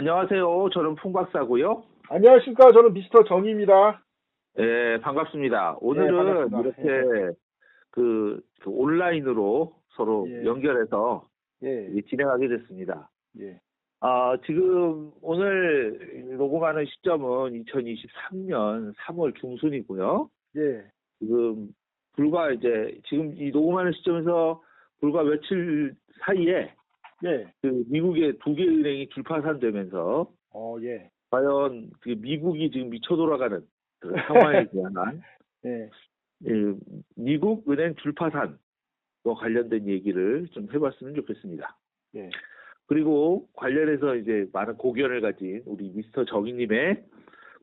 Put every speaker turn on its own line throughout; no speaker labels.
안녕하세요. 저는 풍박사고요.
안녕하십니까. 저는 미스터 정입니다.
예, 반갑습니다.
예,
오늘은
반갑습니다.
이렇게 그 온라인으로 서로
예,
연결해서
예,
진행하게 됐습니다.
예,
지금 오늘 녹음하는 시점은 2023년 3월 중순이고요.
예,
지금 지금 이 녹음하는 시점에서 불과 며칠 사이에
예,
그 미국의 두 개 은행이 줄파산되면서
예,
과연 그 미국이 지금 미쳐 돌아가는 그 상황에 대한
예,
미국 은행 줄파산과 관련된 얘기를 좀 해봤으면 좋겠습니다.
예, 그리고
그리고 관련해서 이제 많은 고견을 가진 우리 미스터 정의님의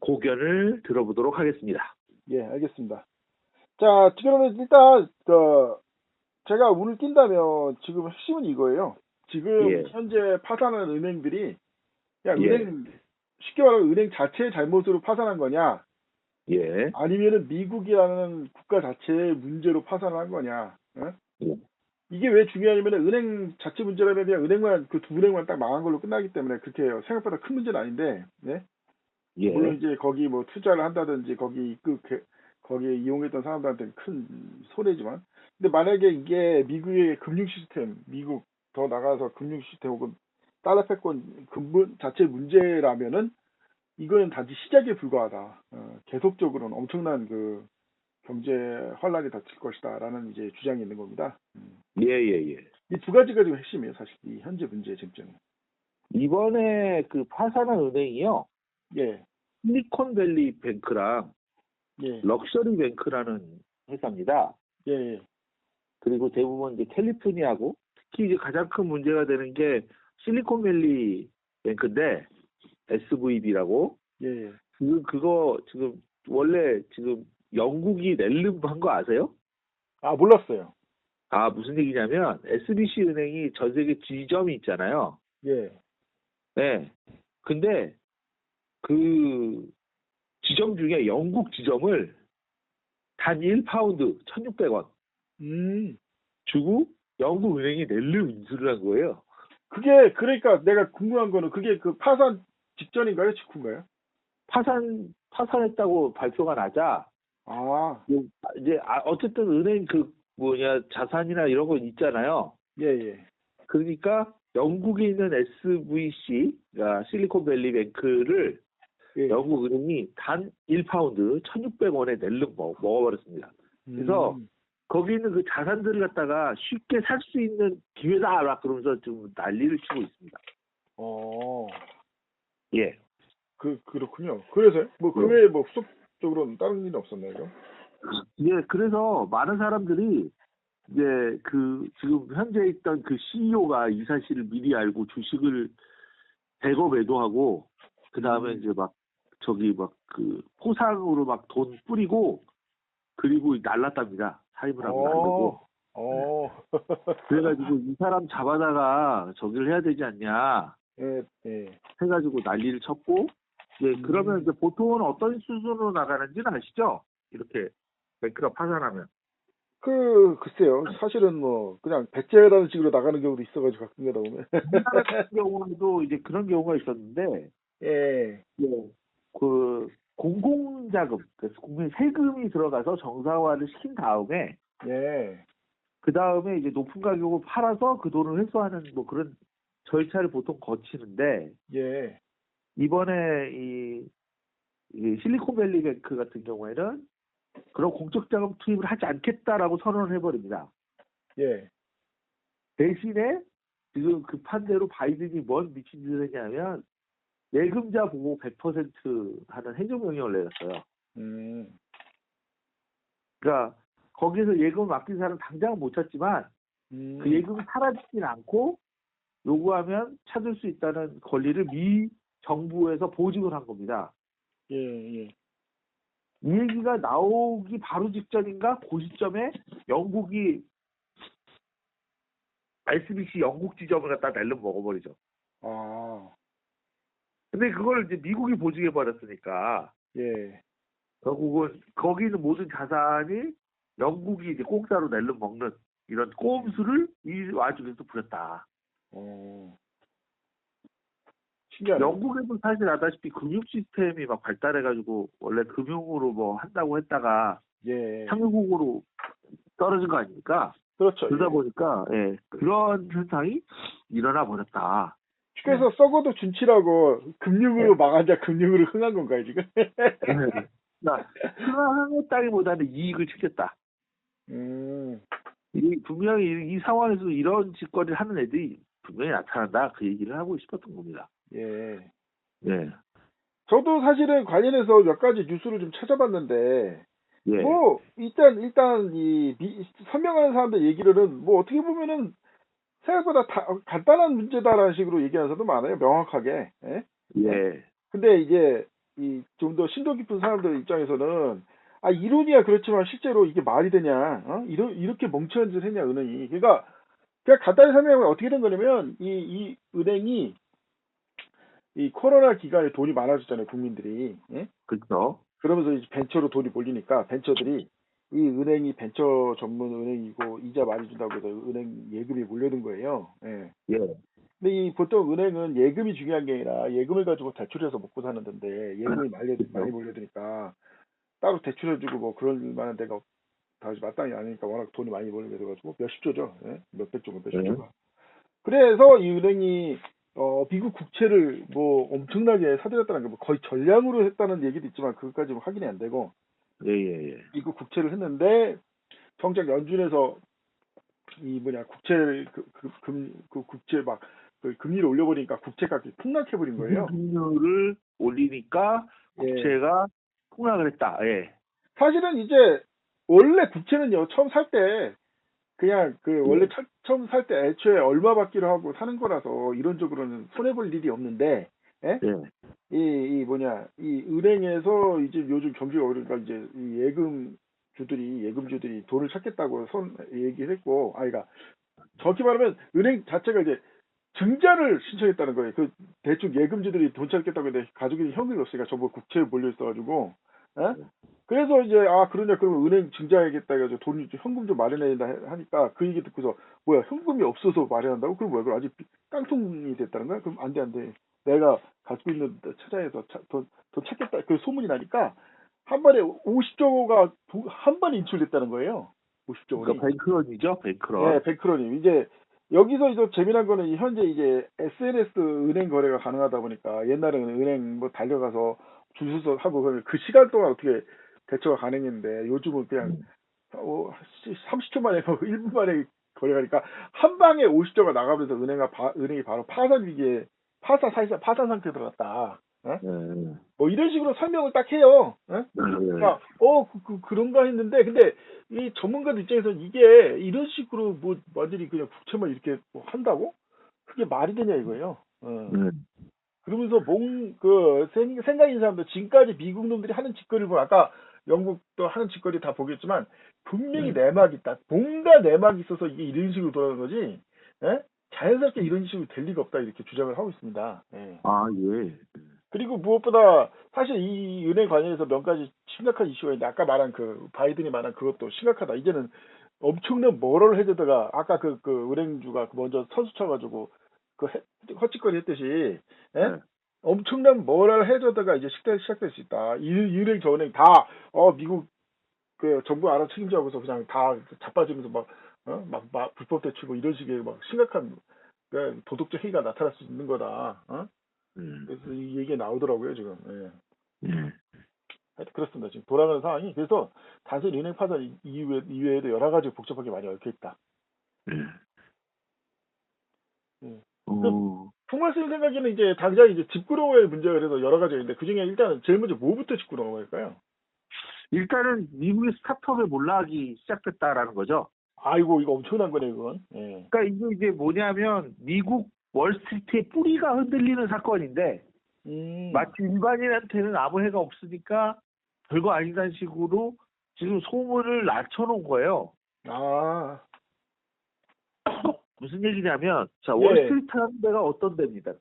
고견을 들어보도록 하겠습니다.
예, 알겠습니다. 자, 그러면 일단, 제가 운을 띈다면 지금 핵심은 이거예요. 지금
예,
현재 파산하는 은행들이,
예,
쉽게 말하면 은행 자체의 잘못으로 파산한 거냐,
예,
아니면은 미국이라는 국가 자체의 문제로 파산을 한 거냐, 어?
예,
이게 왜 중요하냐면 은행 자체 문제라면 그냥 은행만 그 두 은행만 딱 망한 걸로 끝나기 때문에 그렇게 생각보다 큰 문제는 아닌데, 네? 물론
예,
이제 거기 뭐 투자를 한다든지 거기에 이용했던 사람들한테는 큰 손해지만, 근데 만약에 이게 미국의 금융 시스템, 미국 더 나가서 금융 시스템 혹은 달러 패권 근본 자체 문제라면은 이거는 단지 시작에 불과하다. 계속적으로는 엄청난 그 경제 혼란이 닥칠 것이다라는 이제 주장이 있는 겁니다.
예, 예, 예.
이 두 가지가 지금 핵심이에요, 사실 이 현재 문제의 쟁점은.
이번에 그 파산한 은행이요.
예,
실리콘밸리 뱅크랑
예,
럭셔리 뱅크라는 회사입니다.
예, 예,
그리고 대부분 이제 캘리포니아고 특히 이제 가장 큰 문제가 되는 게 실리콘밸리 뱅크인데 SVB라고
예.
지금 그거 지금 원래 지금 영국이 낼름 한 거 아세요?
아, 몰랐어요.
무슨 얘기냐면 SBC 은행이 전 세계 지점이 있잖아요.
예,
네. 근데 그 지점 중에 영국 지점을 단 1파운드 1,600원
음,
주고 영국 은행이 낼름 인수를 한 거예요.
그러니까 내가 궁금한 거는 그게 그 파산 직전인가요, 직후인가요?
파산했다고 발표가 나자
아,
이제 어쨌든 은행 그 뭐냐 자산이나 이런 거 있잖아요.
예, 예,
그러니까 영국에 있는 SVC가 실리콘밸리 뱅크를
예,
영국 은행이 단 1파운드 1,600원에 낼름 먹어버렸습니다. 그래서
음,
거기 있는 그 자산들을 갖다가 쉽게 살 수 있는 기회다 막 그러면서 좀 난리를 치고 있습니다.
어,
예.
그렇군요. 그래서요? 뭐 그
예.
외에 뭐 후속적으로는 다른 일이 없었나요?
예, 그래서 많은 사람들이 이제 그 지금 현재 있던 그 CEO가 이 사실을 미리 알고 주식을 대거 매도하고 그 다음에 이제 막 저기 막 그 포상으로 막 돈 뿌리고 그리고 날랐답니다. 사임을 하고
어,
나려고. 네.
어,
그래가지고 이 사람 잡아다가 저기를 해야 되지 않냐
예, 예,
해가지고 난리를 쳤고 그러면 이제 보통은 어떤 수준으로 나가는지는 아시죠? 이렇게 뱅크가 파산하면.
글쎄요. 사실은 뭐 그냥 배째라는 식으로 나가는 경우도 있어가지고 가끔 가다 보면.
우리나라 같은 경우에도 이제 그런 경우가 있었는데,
예,
예, 그 공공자금, 그래서 국민 세금이 들어가서 정상화를 시킨 다음에,
예,
그 다음에 이제 높은 가격으로 팔아서 그 돈을 회수하는 뭐 그런 절차를 보통 거치는데,
예,
이번에 이 실리콘밸리 뱅크 같은 경우에는 그런 공적 자금 투입을 하지 않겠다라고 선언을 해버립니다.
예,
대신에 지금 급한 대로 바이든이 뭔 미친 짓을 했냐면 예금자 보고 100% 하는 행정명령을 내렸어요.
음,
그러니까 거기서 예금을 맡긴 사람 당장은 못 찾지만 그 예금이 사라지진 않고 요구하면 찾을 수 있다는 권리를 미 정부에서 보증을 한 겁니다.
예, 예.
이 얘기가 나오기 바로 직전인가 그 시점에 영국이 SBC 영국 지점을 갖다 낼름 먹어버리죠.
아,
근데 그걸 이제 미국이 보증해 버렸으니까
예.
결국은 거기 있는 모든 자산이 영국이 이제 공짜로 낼름 먹는 이런 꼼수를 이 와중에서 부렸다.
어. 신기하네.
영국에도 사실 아다시피 금융 시스템이 막 발달해가지고 원래 금융으로 뭐 한다고 했다가
예.
상용국으로 떨어진 거 아닙니까?
그렇죠.
그러다
예.
보니까 그런 현상이 일어나 버렸다.
그래서 썩어도 준치라고 금융으로
네.
망하자 금융으로 흥한 건가요, 지금?
그러니까 흥황했다기보다는 이익을 챙겼다. 분명히 이 상황에서 이런 짓거리를 하는 애들이 분명히 나타난다. 그 얘기를 하고 싶었던 겁니다.
예.
네.
저도 사실은 관련해서 몇 가지 뉴스를 좀 찾아봤는데,
예.
뭐, 일단, 설명하는 사람들 얘기로는, 뭐, 어떻게 보면은, 생각보다 간단한 문제다라는 식으로 얘기하는 사람도 많아요, 명확하게. 예?
예.
근데 이제, 좀 더 심도 깊은 사람들 입장에서는, 이론이야 그렇지만 실제로 이게 말이 되냐, 이렇게 멍청한 짓을 했냐, 은행이. 그러니까, 그냥 간단히 설명하면 어떻게 된 거냐면, 이 은행이, 이 코로나 기간에 돈이 많아졌잖아요, 국민들이. 예?
그렇죠.
그러면서 이제 벤처로 돈이 몰리니까 벤처들이 이 은행이 벤처 전문 은행이고 이자 많이 준다고 해서 은행 예금이 몰려든 거예요. 예.
예.
근데 이 보통 은행은 예금이 중요한 게 아니라 예금을 가지고 대출해서 먹고 사는 데인데 예금이 많이
그렇죠.
몰려드니까 따로 대출해주고 뭐 그럴 만한 데가 다시 마땅히 아니니까 워낙 돈이 많이 몰리게 돼가지고 몇십 조죠. 예? 몇백 조가 몇십
예.
조가. 그래서 이 은행이 미국 국채를 뭐 엄청나게 사들였다는 게 뭐 거의 전량으로 했다는 얘기도 있지만 그것까지 확인이 안 되고
예.
미국 국채를 했는데 정작 연준에서 이 뭐냐 국채를 그 국채 막 그 금리를 올려버리니까 국채 값이 폭락해버린 거예요.
금리를 올리니까
예.
국채가 폭락을 했다. 예.
사실은 이제 원래 국채는요 처음 살 때 그냥 원래 처음 살 때 애초에 얼마 받기로 하고 사는 거라서 이론적으로는 손해 볼 일이 없는데, 예?
예.
이 은행에서 이제 요즘 경기가 어려우니까 이제 이 예금주들이 돈을 찾겠다고 얘기를 했고, 그러니까 정확히 말하면 은행 자체가 이제 증자를 신청했다는 거예요. 그 대충 예금주들이 돈 찾겠다고 했는데 가족이 현금이 없으니까 전부 국채에 몰려 있어가지고, 예? 그래서 이제 그러냐 그러면 은행 증자해야겠다 해가지고 돈 현금 좀 마련해야 된다 하니까 그 얘기 듣고서 뭐야 현금이 없어서 마련한다고? 그럼 뭐야 그럼 아직 깡통이 됐다는 거야? 그럼 안 돼. 내가 가지고 있는 찾아내서 돈 찾겠다 그 소문이 나니까 한 번에 50조가 한 번에 인출됐다는 거예요. 50조 원이.
그러니까 뱅크런이죠. 뱅크런.
네, 뱅크런이. 이제 여기서 이제 재미난 거는 현재 이제 SNS 은행 거래가 가능하다 보니까 옛날에는 은행 뭐 달려가서 줄 서서 하고 그 시간 동안 어떻게 대처가 가능했는데 요즘은 그냥 30초 만에 1분 만에 거래가니까 한 방에 50조가 나가면서 은행이 바로 파산 위기에 사실상 파산 상태에 들어갔다. 어? 뭐 이런 식으로 설명을 딱 해요. 그러니까 그런가 했는데 근데 이 전문가들 입장에서는 이게 이런 식으로 뭐 완전히 그냥 국채만 이렇게 뭐 한다고? 그게 말이 되냐 이거예요. 그러면서 생각 있는 사람들 지금까지 미국 놈들이 하는 짓거리를 보면 아까 영국도 하는 짓거리 다 보겠지만 분명히 내막이 있다. 뭔가 내막이 있어서 이게 이런 식으로 돌아가는 거지. 예? 자연스럽게 이런 식으로 될 리가 없다 이렇게 주장을 하고 있습니다. 예.
예.
그리고 무엇보다 사실 이 은행 관련해서 몇 가지 심각한 이슈가 있는데 아까 말한 바이든이 말한 그것도 심각하다. 이제는 엄청난 모럴 해저드가 아까 그 은행주가 먼저 선수 쳐가지고 헛짓거리 했듯이 예? 엄청난 모럴 해저드가 이제 시작될 수 있다. 이 은행 저 은행 다 미국 정부 알아 책임져서 그냥 다 자빠지면서 막 불법 대출 뭐 이런 식의 막 심각한 도덕적 해이가 나타날 수 있는 거다. 그래서 이 얘기가 나오더라고요 지금. 예. 하여튼 그렇습니다. 지금 돌아가는 상황이 그래서 단순히 은행 파산 이외에도 여러 가지 복잡하게 많이 얽혀 있다. 풍말 쓰는 생각에는 이제 당장 이제 집구로의 문제가 그래서 여러 가지가 있는데 그 중에 일단은 제일 먼저 뭐부터 짚고 넘어갈까요?
일단은 미국의 스타트업의 몰락이 시작됐다라는 거죠.
아이고 이거 엄청난 거네 그건. 예.
그러니까 이게 뭐냐면 미국 월스트리트의 뿌리가 흔들리는 사건인데 마치 일반인한테는 아무 해가 없으니까 별거 아니다는 식으로 지금 소문을 낮춰놓은 거예요. 무슨 얘기냐면 월스트리트 하는 데가 어떤 데입니까?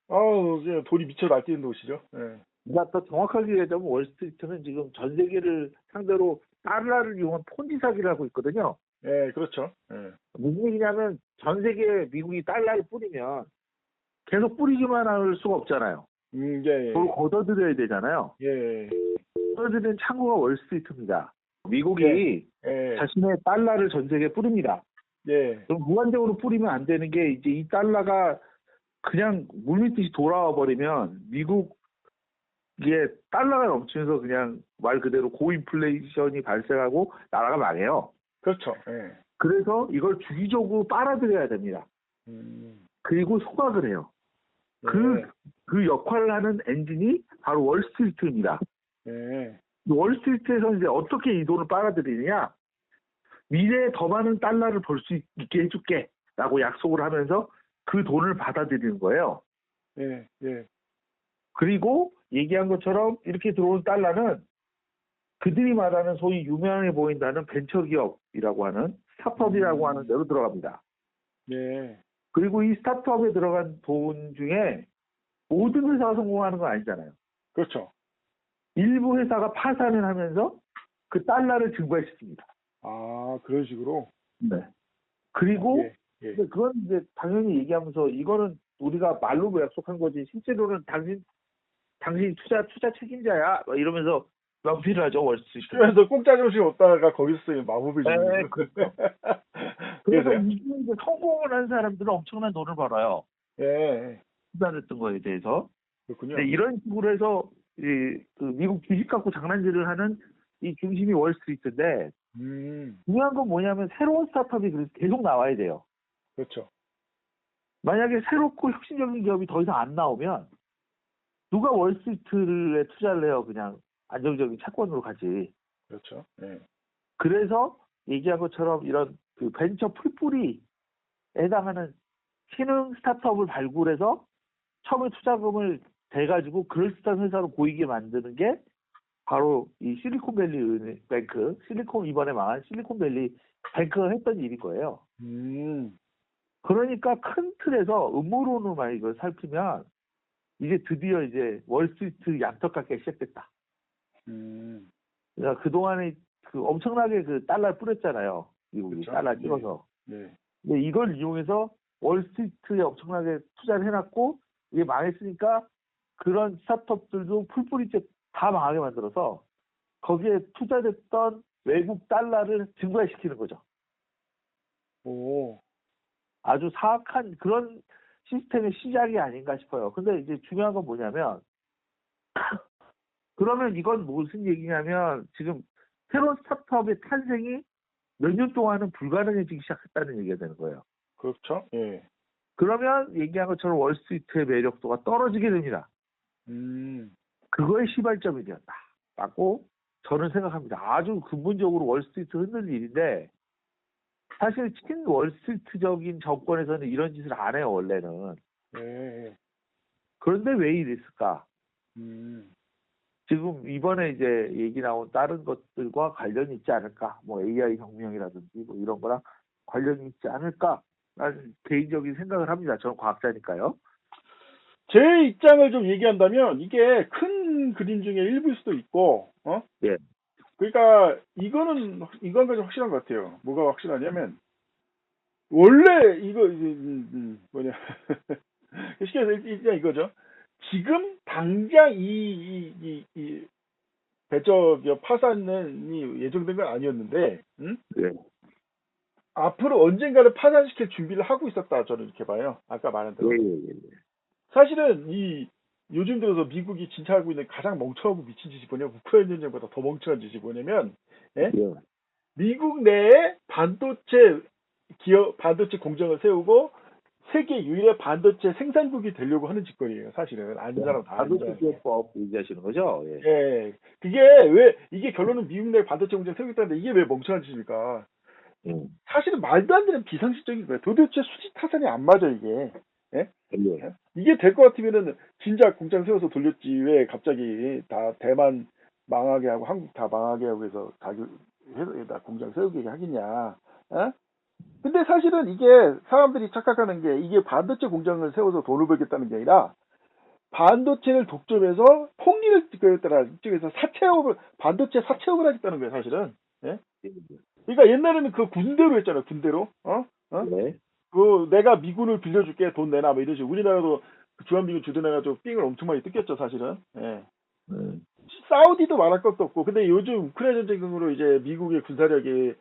그냥 돈이 미쳐 날뛰는 도시죠. 예.
그러니까 더 정확하게 얘기하자면 월스트리트는 지금 전 세계를 상대로 달러를 이용한 폰지 사기를 하고 있거든요.
예, 그렇죠. 예.
무슨 얘기냐면 전 세계에 미국이 달러를 뿌리면 계속 뿌리기만 할 수가 없잖아요.
예,
그걸 걷어들여야 되잖아요.
예,
걷어들이는 창구가 월스트리트입니다. 미국이
예,
자신의 달러를 전 세계에 뿌립니다.
예,
그럼 무한적으로 뿌리면 안 되는 게 이제 이 달러가 그냥 물밀듯이 돌아와 버리면 미국에 달러가 넘치면서 그냥 말 그대로 고인플레이션이 발생하고 나라가 망해요.
그렇죠. 예.
그래서 이걸 주기적으로 빨아들여야 됩니다. 그리고 소각을 해요. 그 역할을 하는 엔진이 바로 월스트리트입니다.
예,
월스트리트에서 이제 어떻게 이 돈을 빨아들이느냐? 미래에 더 많은 달러를 벌 수 있게 해줄게 라고 약속을 하면서 그 돈을 받아들이는 거예요.
예, 예,
그리고 얘기한 것처럼 이렇게 들어온 달러는 그들이 말하는 소위 유명해 보인다는 벤처기업이라고 하는 스타트업이라고 하는 데로 들어갑니다.
예,
그리고 이 스타트업에 들어간 돈 중에 모든 회사가 성공하는 건 아니잖아요.
그렇죠.
일부 회사가 파산을 하면서 그 달러를 증발시킵니다.
아, 그런 식으로.
네. 그리고
예, 예.
그건 이제 당연히 얘기하면서 이거는 우리가 말로 약속한 거지 실제로는 당신이 투자 책임자야 막 이러면서 명피를 하죠 월스트리트.
그래서 공짜 점심 얻다가 거기서 쓰인 마법을
네,
주는.
그래서
그래서요?
이게 이제 성공을 한 사람들은 엄청난 돈을 벌어요.
예,
투자했던 거에 대해서.
그렇군요.
네, 이런 식으로 해서 그 미국 주식 갖고 장난질을 하는 이 중심이 월스트리트인데 중요한 건 뭐냐면 새로운 스타트업이 그래서 계속 나와야 돼요.
그렇죠.
만약에 새롭고 혁신적인 기업이 더 이상 안 나오면 누가 월스트리트에 투자를 해요? 그냥 안정적인 채권으로 가지.
그렇죠. 예.
그래서 얘기한 것처럼 이런 그 벤처 풀뿌리에 해당하는 신흥 스타트업을 발굴해서 처음에 투자금을 대가지고 그럴듯한 회사로 보이게 만드는 게 바로 이 실리콘밸리 뱅크, 이번에 망한 실리콘밸리 뱅크가 했던 일일 거예요. 그러니까 큰 틀에서 음모론으로만 이걸 살피면 이제 드디어 이제 월스트리트 양턱 갖기 시작됐다. 그러니까 그동안에 그 엄청나게 그 달러를 뿌렸잖아요. 미국이
그쵸?
달러 찍어서.
네.
근데 이걸 이용해서 월스트리트에 엄청나게 투자를 해놨고 이게 망했으니까 그런 스타트업들도 풀뿌리째 다 망하게 만들어서 거기에 투자됐던 외국 달러를 증발시키는 거죠.
오.
아주 사악한 그런 시스템의 시작이 아닌가 싶어요. 근데 이제 중요한 건 뭐냐면 그러면 이건 무슨 얘기냐면 지금 새로운 스타트업의 탄생이 몇 년 동안은 불가능해지기 시작했다는 얘기가 되는 거예요.
그렇죠. 예.
그러면 얘기한 것처럼 월스트리트의 매력도가 떨어지게 됩니다. 그거의 시발점이 되었다라고 저는 생각합니다. 아주 근본적으로 월스트리트 흔들 일인데 사실 친 월스트리트적인 정권에서는 이런 짓을 안 해요 원래는.
예.
그런데 왜 이랬을까? 지금 이번에 이제 얘기 나온 다른 것들과 관련이 있지 않을까? 뭐 AI 혁명이라든지 뭐 이런 거랑 관련이 있지 않을까? 라는 개인적인 생각을 합니다. 저는 과학자니까요.
제 입장을 좀 얘기한다면 이게 큰 그림 중에 일부일 수도 있고,
예.
그러니까 이건 가지 확실한 것 같아요. 뭐가 확실하냐면 원래 이거 뭐냐 쉽게 해서 일단 이거죠. 지금 당장 이 배처기업 파산이 예정된 건 아니었는데,
예.
앞으로 언젠가는 파산시킬 준비를 하고 있었다 저는 이렇게 봐요. 아까 말한 대로.
예.
사실은 이 요즘 들어서 미국이 진짜 하고 있는 가장 멍청하고 미친 짓이 뭐냐면 우크라이나 전쟁보다 더 멍청한 짓이 뭐냐면
예.
미국 내에 반도체 공장을 세우고 세계 유일의 반도체 생산국이 되려고 하는 짓거리예요. 사실은 아는 사람 다 아는 사람.
반도체법 얘기하시는 거죠? 예.
예. 그게 왜 이게 결론은 미국 내에 반도체 공장 세우겠다는데 이게 왜 멍청한 짓입니까? 사실은 말도 안 되는 비상식적인 거예요. 도대체 수지 타산이 안 맞아 이게. 예? 이게 될 것 같으면은 진짜 공장 세워서 돌렸지 왜 갑자기 다 대만 망하게 하고 한국 다 망하게 하고 해서 회사에다 공장 세우게 하겠냐? 예? 근데 사실은 이게 사람들이 착각하는 게 이게 반도체 공장을 세워서 돈을 벌겠다는 게 아니라 반도체를 독점해서 폭리를 찍겠다라 이쪽에서 반도체 사채업을 하겠다는 거예요 사실은. 예? 그러니까 옛날에는 그 군대로 했잖아요 군대로.
네.
내가 미군을 빌려줄게 돈 내놔 뭐 이런 식으로 우리나라도 그 주한미군 주둔해가지고 삥을 엄청 많이 뜯겼죠 사실은. 예.
네.
사우디도 말할 것도 없고 근데 요즘 우크라이나 전쟁으로 이제 미국의 군사력이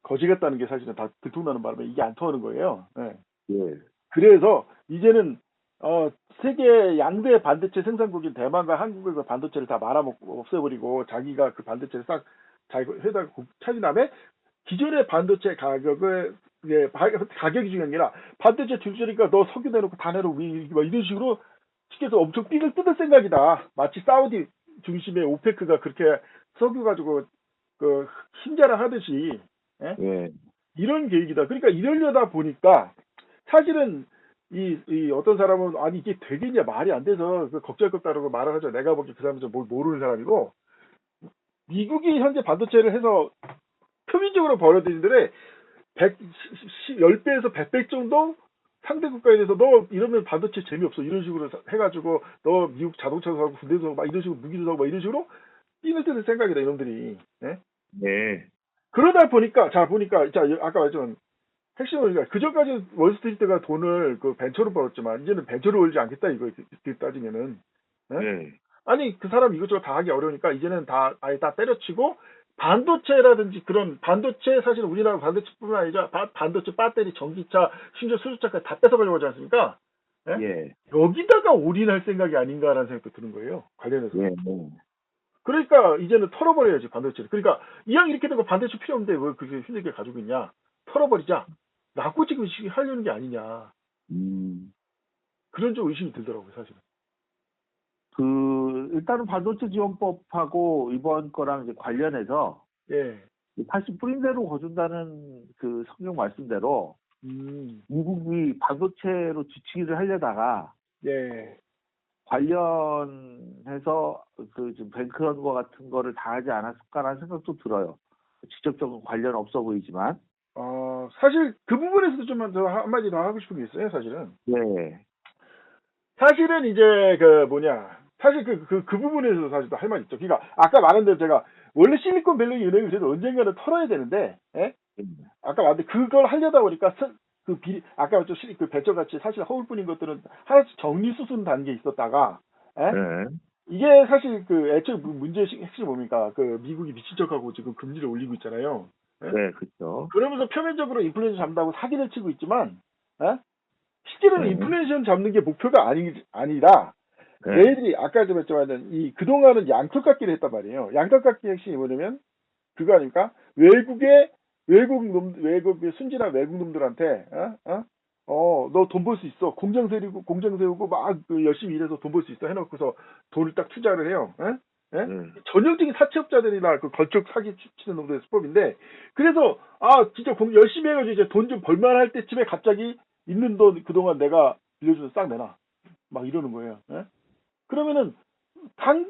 거지 같다는 게 사실은 다 들통나는 바람에 이게 안 통하는 거예요. 예.
예.
그래서 이제는 세계 양대 반도체 생산국인 대만과 한국의 그 반도체를 다 말아먹고 없애버리고 자기가 그 반도체를 싹 자기 회사 차진 다음에 기존의 반도체 가격을 가격이 중요한 게 아니라 반도체 줄줄이니까 너 석유 내놓고 다 내놓고 뭐 이런 식으로 시켜서 엄청 삥을 뜯을 생각이다. 마치 사우디 중심의 오페크가 그렇게 석유 가지고 그 힘자랑 하듯이 예?
예.
이런 계획이다. 그러니까 이러려다 보니까 사실은 이 어떤 사람은 아니 이게 되겠냐 말이 안 돼서 걱정할 것 같다고 말을 하죠. 내가 보기에 그 사람은 뭘 모르는 사람이고 미국이 현재 반도체를 해서 표면적으로 벌어들이는데 10배에서 100배 정도 상대 국가에 대해서 너 이러면 반도체 재미없어 이런 식으로 해가지고 너 미국 자동차도 사고 군대도 사고 막 이런 식으로 무기도 사고 막 이런 식으로 삐을 뜨는 생각이다 이놈들이. 예?
네.
그러다 보니까 자 아까 말했지만 핵심은 그전까지 월스트리트가 돈을 그 벤처로 벌었지만 이제는 벤처로 벌지 않겠다 이거 따지면은. 예?
네.
아니 그 사람 이것저것 다 하기 어려우니까 이제는 다 아예 다 때려치고 반도체라든지 그런 반도체 사실 우리나라 반도체뿐만 아니라 반도체 배터리 전기차 심지어 수소차까지 다 뺏어가려고 하지 않습니까? 예?
예.
여기다가 올인할 생각이 아닌가라는 생각도 드는 거예요 관련해서.
예.
그러니까 이제는 털어버려야지 반도체를. 그러니까 이왕 이렇게 된 거 반도체 필요 없는데 왜 그렇게 힘들게 가지고 있냐 털어버리자. 라고 지금 하려는 게 아니냐. 그런 좀 의심이 들더라고요 사실은.
일단은 반도체 지원법하고 이번 거랑 이제 관련해서
예.
사실 뿌린 대로 거둔다는 그 성경 말씀대로 미국이 반도체로 지치기를 하려다가
예.
관련해서 지금 뱅크런과 같은 거를 다 하지 않았을까라는 생각도 들어요. 직접적인 관련 없어 보이지만.
사실 그 부분에서도 좀 더 한마디 더 하고 싶은 게 있어요 사실은.
네.
사실은 이제 사실 그 부분에서 사실 할 말이 있죠. 그러니까 아까 말한 대로 제가 원래 실리콘밸리 은행을 그래도 언젠가는 털어야 되는데, 예? 아까 말한 그걸 하려다 보니까 아까 그 배처같이 사실 허울뿐인 것들은 하나씩 정리 수순 단계에 있었다가, 예?
네.
이게 사실 애초에 문제의 핵심이 뭡니까? 미국이 미친 척하고 지금 금리를 올리고 있잖아요. 예?
네, 그렇죠.
그러면서 표면적으로 인플레이션 잡는다고 사기를 치고 있지만, 예? 실제로는
네.
인플레이션 잡는 게 목표가 아니라
네.
얘들이 아까 좀 했지만은 그동안은 양털깎기를 했단 말이에요. 양털깎기 핵심이 뭐냐면 그거 아닙니까? 외국의 순진한 외국 놈들한테 너 돈 벌 수 있어. 공장 세우고 막 열심히 일해서 돈 벌 수 있어 해놓고서 돈을 딱 투자를 해요. 전형적인 사채업자들이나 걸쭉 사기 치는 놈들의 수법인데 그래서 진짜 열심히 해가지고 이제 돈 좀 벌만할 때쯤에 갑자기 있는 돈 그동안 내가 빌려줘서 싹 내놔 막 이러는 거예요. 그러면은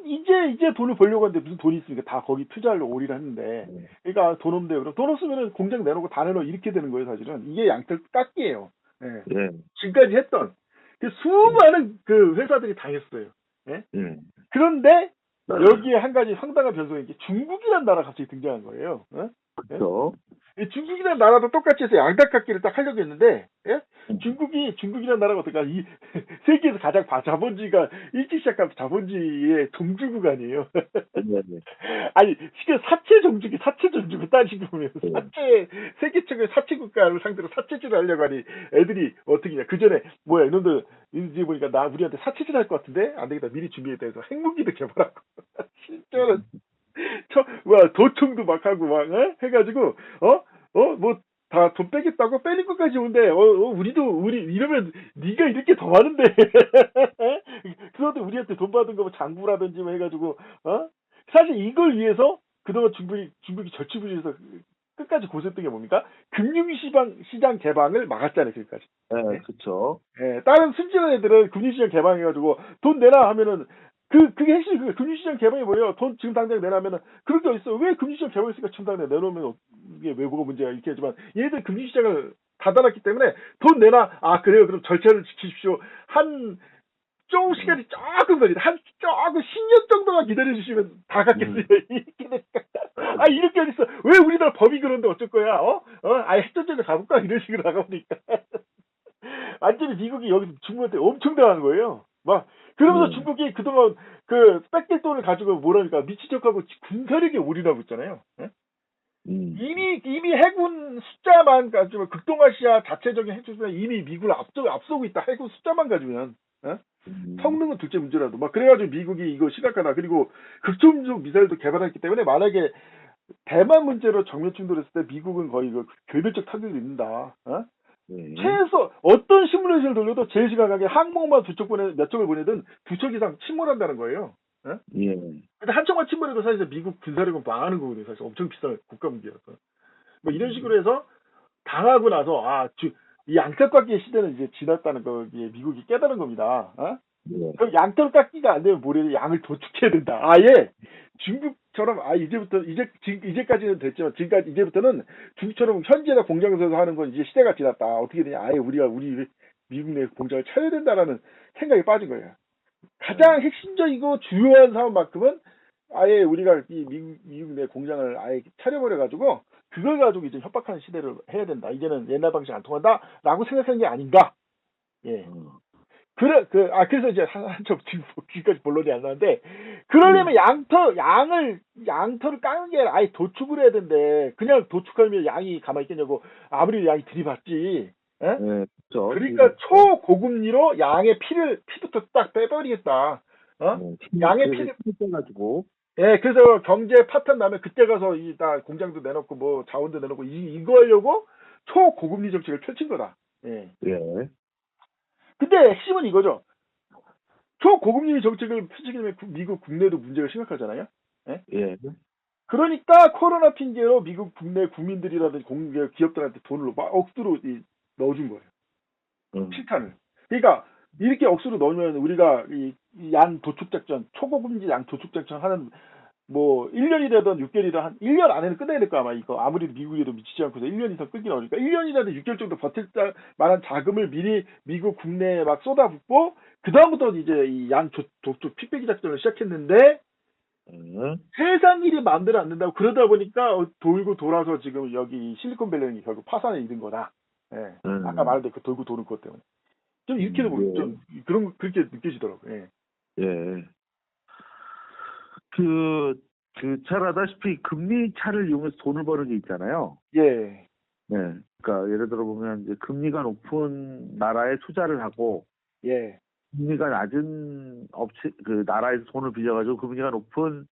이제 돈을 벌려고 하는데 무슨 돈이 있으니까 다 거기 투자하려고 올인을 했는데 그러니까 돈 없는데 그럼 돈 없으면은 공장 내놓고 다 내놓고 이렇게 되는 거예요 사실은. 이게 양털깎기예요. 지금까지 했던 수많은 회사들이 당했어요. 그런데 여기에 한 가지 상당한 변수가 이게 중국이라는 나라가 갑자기 등장한 거예요.
그렇죠.
중국이라는 나라도 똑같이 해서 양털깎기를 딱 하려고 했는데 중국이라는 나라가 어떨까? 이 세계에서 가장 자본주의가 일찍 시작한 자본주의의 종주국 아니에요. 아니 실제 사채 종주국 따지고 보면 세계 최고의 사채 국가를 상대로 사채질을 하려고 하니 애들이 어떻게냐? 그 전에 이놈들 이제 보니까 우리한테 사채질 할 것 같은데 안 되겠다 미리 준비했다 해서 핵무기도 개발하고 실제로는 도청도 막 하고 막 해가지고 다 돈 빼겠다고 빼는 것까지 오는데 이러면 네가 이렇게 더 많은데 그것도 우리한테 돈 받은 거 장부라든지 뭐 해가지고 사실 이걸 위해서 그동안 중국이 절치부심해서 끝까지 고생했던 게 뭡니까? 금융시장 개방을 막았잖아요 지금까지.
네, 그렇죠.
다른 순진한 애들은 금융시장 개방해가지고 돈 내라 하면은 그게 핵심이 금융시장 개방이 뭐예요? 돈 지금 당장 내라면은 그런 게 어딨어? 왜 금융시장 개방했으니까 지금 당장 내놓으면 이게 왜 뭐가 문제야? 이렇게 하지만 얘들 금융시장을 닫아놨기 때문에 돈 내놔. 그래요. 그럼 절차를 지키십시오. 좀 시간이 조금 걸리다. 조금 10년 정도만 기다려주시면 다 갖겠어요. 이렇게 되니까. 이렇게 어딨어? 왜 우리나라 법이 그런데 어쩔 거야? 아예 핵전쟁을 가볼까? 이런 식으로 나가보니까. 완전히 미국이 여기서 중국한테 엄청 당한 거예요. 막, 그러면서 중국이 그동안 그 뺏길 돈을 가지고 뭐라니까 미친 척하고 군사력에 올인하고 있잖아요. 예? 이미 해군 숫자만 가지고 극동아시아 자체적인 핵 수준에 이미 미국을 앞서고 있다. 해군 숫자만 가지면. 예? 성능은 둘째 문제라도 막 그래가지고 미국이 이거 심각하다. 그리고 극초음속 미사일도 개발했기 때문에 만약에 대만 문제로 정면 충돌했을 때 미국은 거의 그 결별적 타격을 입는다. 최소 어떤 시뮬레이션을 돌려도 제일 심각하게 항목만 몇 척을 보내든 2척 이상 침몰한다는 거예요.
예.
근데 한 척만 침몰해도 사실 미국 군사력은 망하는 거거든요. 사실 엄청 비싼 국가 무기라서. 뭐 이런 식으로 해서 당하고 나서 이 양털 깎기의 시대는 이제 지났다는 거 미국이 깨달은 겁니다. 그럼 양털 깎기가 안 되면 뭐래 양을 도축해야 된다. 아예 중국처럼 이제까지는 됐지만 지금까지 이제부터는 중국처럼 현지에다 공장에서 하는 건 이제 시대가 지났다. 어떻게 되냐? 아예 우리 미국 내 공장을 차려야 된다라는 생각이 빠진 거예요. 가장 핵심적이고 주요한 사업만큼은 아예 우리가 이 미국 내 공장을 아예 차려버려 가지고 그걸 가지고 이제 협박하는 시대를 해야 된다. 이제는 옛날 방식 안 통한다라고 생각한 게 아닌가? 예. 그래서 이제 지금까지 본론이 안 나는데, 그러려면 양털을 까는 게 아니라 아예 도축을 해야 된대. 그냥 도축하면 양이 가만히 있겠냐고, 아무리 양이 들이받지. 예?
네, 그렇죠.
그러니까 초고금리로 양의 피부터 딱 빼버리겠다. 양의 피를
빼가지고.
예, 그래서 경제 파탄 나면 그때 가서 다 공장도 내놓고 뭐 자원도 내놓고 이거 하려고 초고금리 정책을 펼친 거다. 예. 근데 핵심은 이거죠. 초고금리 정책을 펼치게 되면 미국 국내도 문제가 심각하잖아요. 예? 그러니까 코로나 핑계로 미국 국내 국민들이라든지 공기업 기업들한테 돈을 막 억수로 넣어준 거예요. 실탄을. 그러니까 이렇게 억수로 넣으면 우리가 이 양 도축 작전, 초고금리 양 도축 작전 하는 뭐 1년이라든 6개월이든 한 1년 안에는 끝내야 될 거 아마 이거 아무리 미국에도 미치지 않고서 1년 이상 끌기 어려니까 1년이라든 6개월 정도 버틸 만한 자금을 미리 미국 국내에 막 쏟아붓고 그 다음부터 이제 이 양 도축 픽배기 작전을 시작했는데 세상 일이 마음대로 안 된다고 그러다 보니까 돌고 돌아서 지금 여기 실리콘밸리는 결국 파산에 이른 거다. 예. 아까 말한 그 돌고 도는 것 때문에 좀 이렇게도 좀 그렇게 느껴지더라고요. 예.
예. 잘 아다시피 금리 차를 이용해서 돈을 버는 게 있잖아요.
예.
네. 그러니까 예를 들어 보면 이제 금리가 높은 나라에 투자를 하고,
예.
금리가 낮은 그 나라에서 돈을 빌려가지고 금리가 높은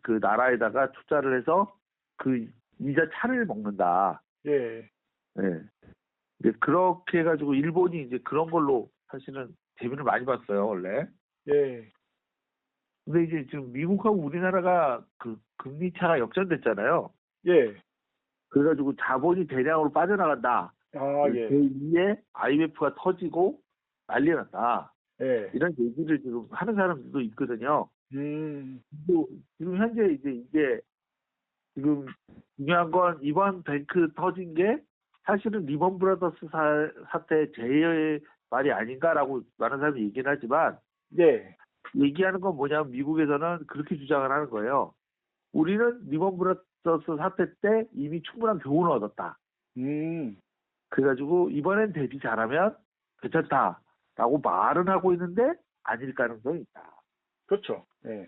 그 나라에다가 투자를 해서 그 이자 차를 먹는다.
예.
네. 이제 그렇게 해가지고 일본이 이제 그런 걸로 사실은 재미를 많이 봤어요, 원래.
예.
근데 이제 지금 미국하고 우리나라가 그 금리 차가 역전됐잖아요.
예.
그래가지고 자본이 대량으로 빠져나간다.
예.
제2의 IMF가 터지고 난리 났다.
예.
이런 얘기를 지금 하는 사람들도 있거든요. 지금 현재 이제 이게 지금 중요한 건 이번 뱅크 터진 게 사실은 리먼 브라더스 사태 재해의 말이 아닌가라고 많은 사람이 얘기는 하지만,
예.
얘기하는 건 뭐냐면 미국에서는 그렇게 주장을 하는 거예요. 우리는 리먼 브라더스 사태 때 이미 충분한 교훈을 얻었다. 그래가지고 이번엔 대비 잘하면 괜찮다라고 말은 하고 있는데 아닐 가능성이 있다.
그렇죠. 예.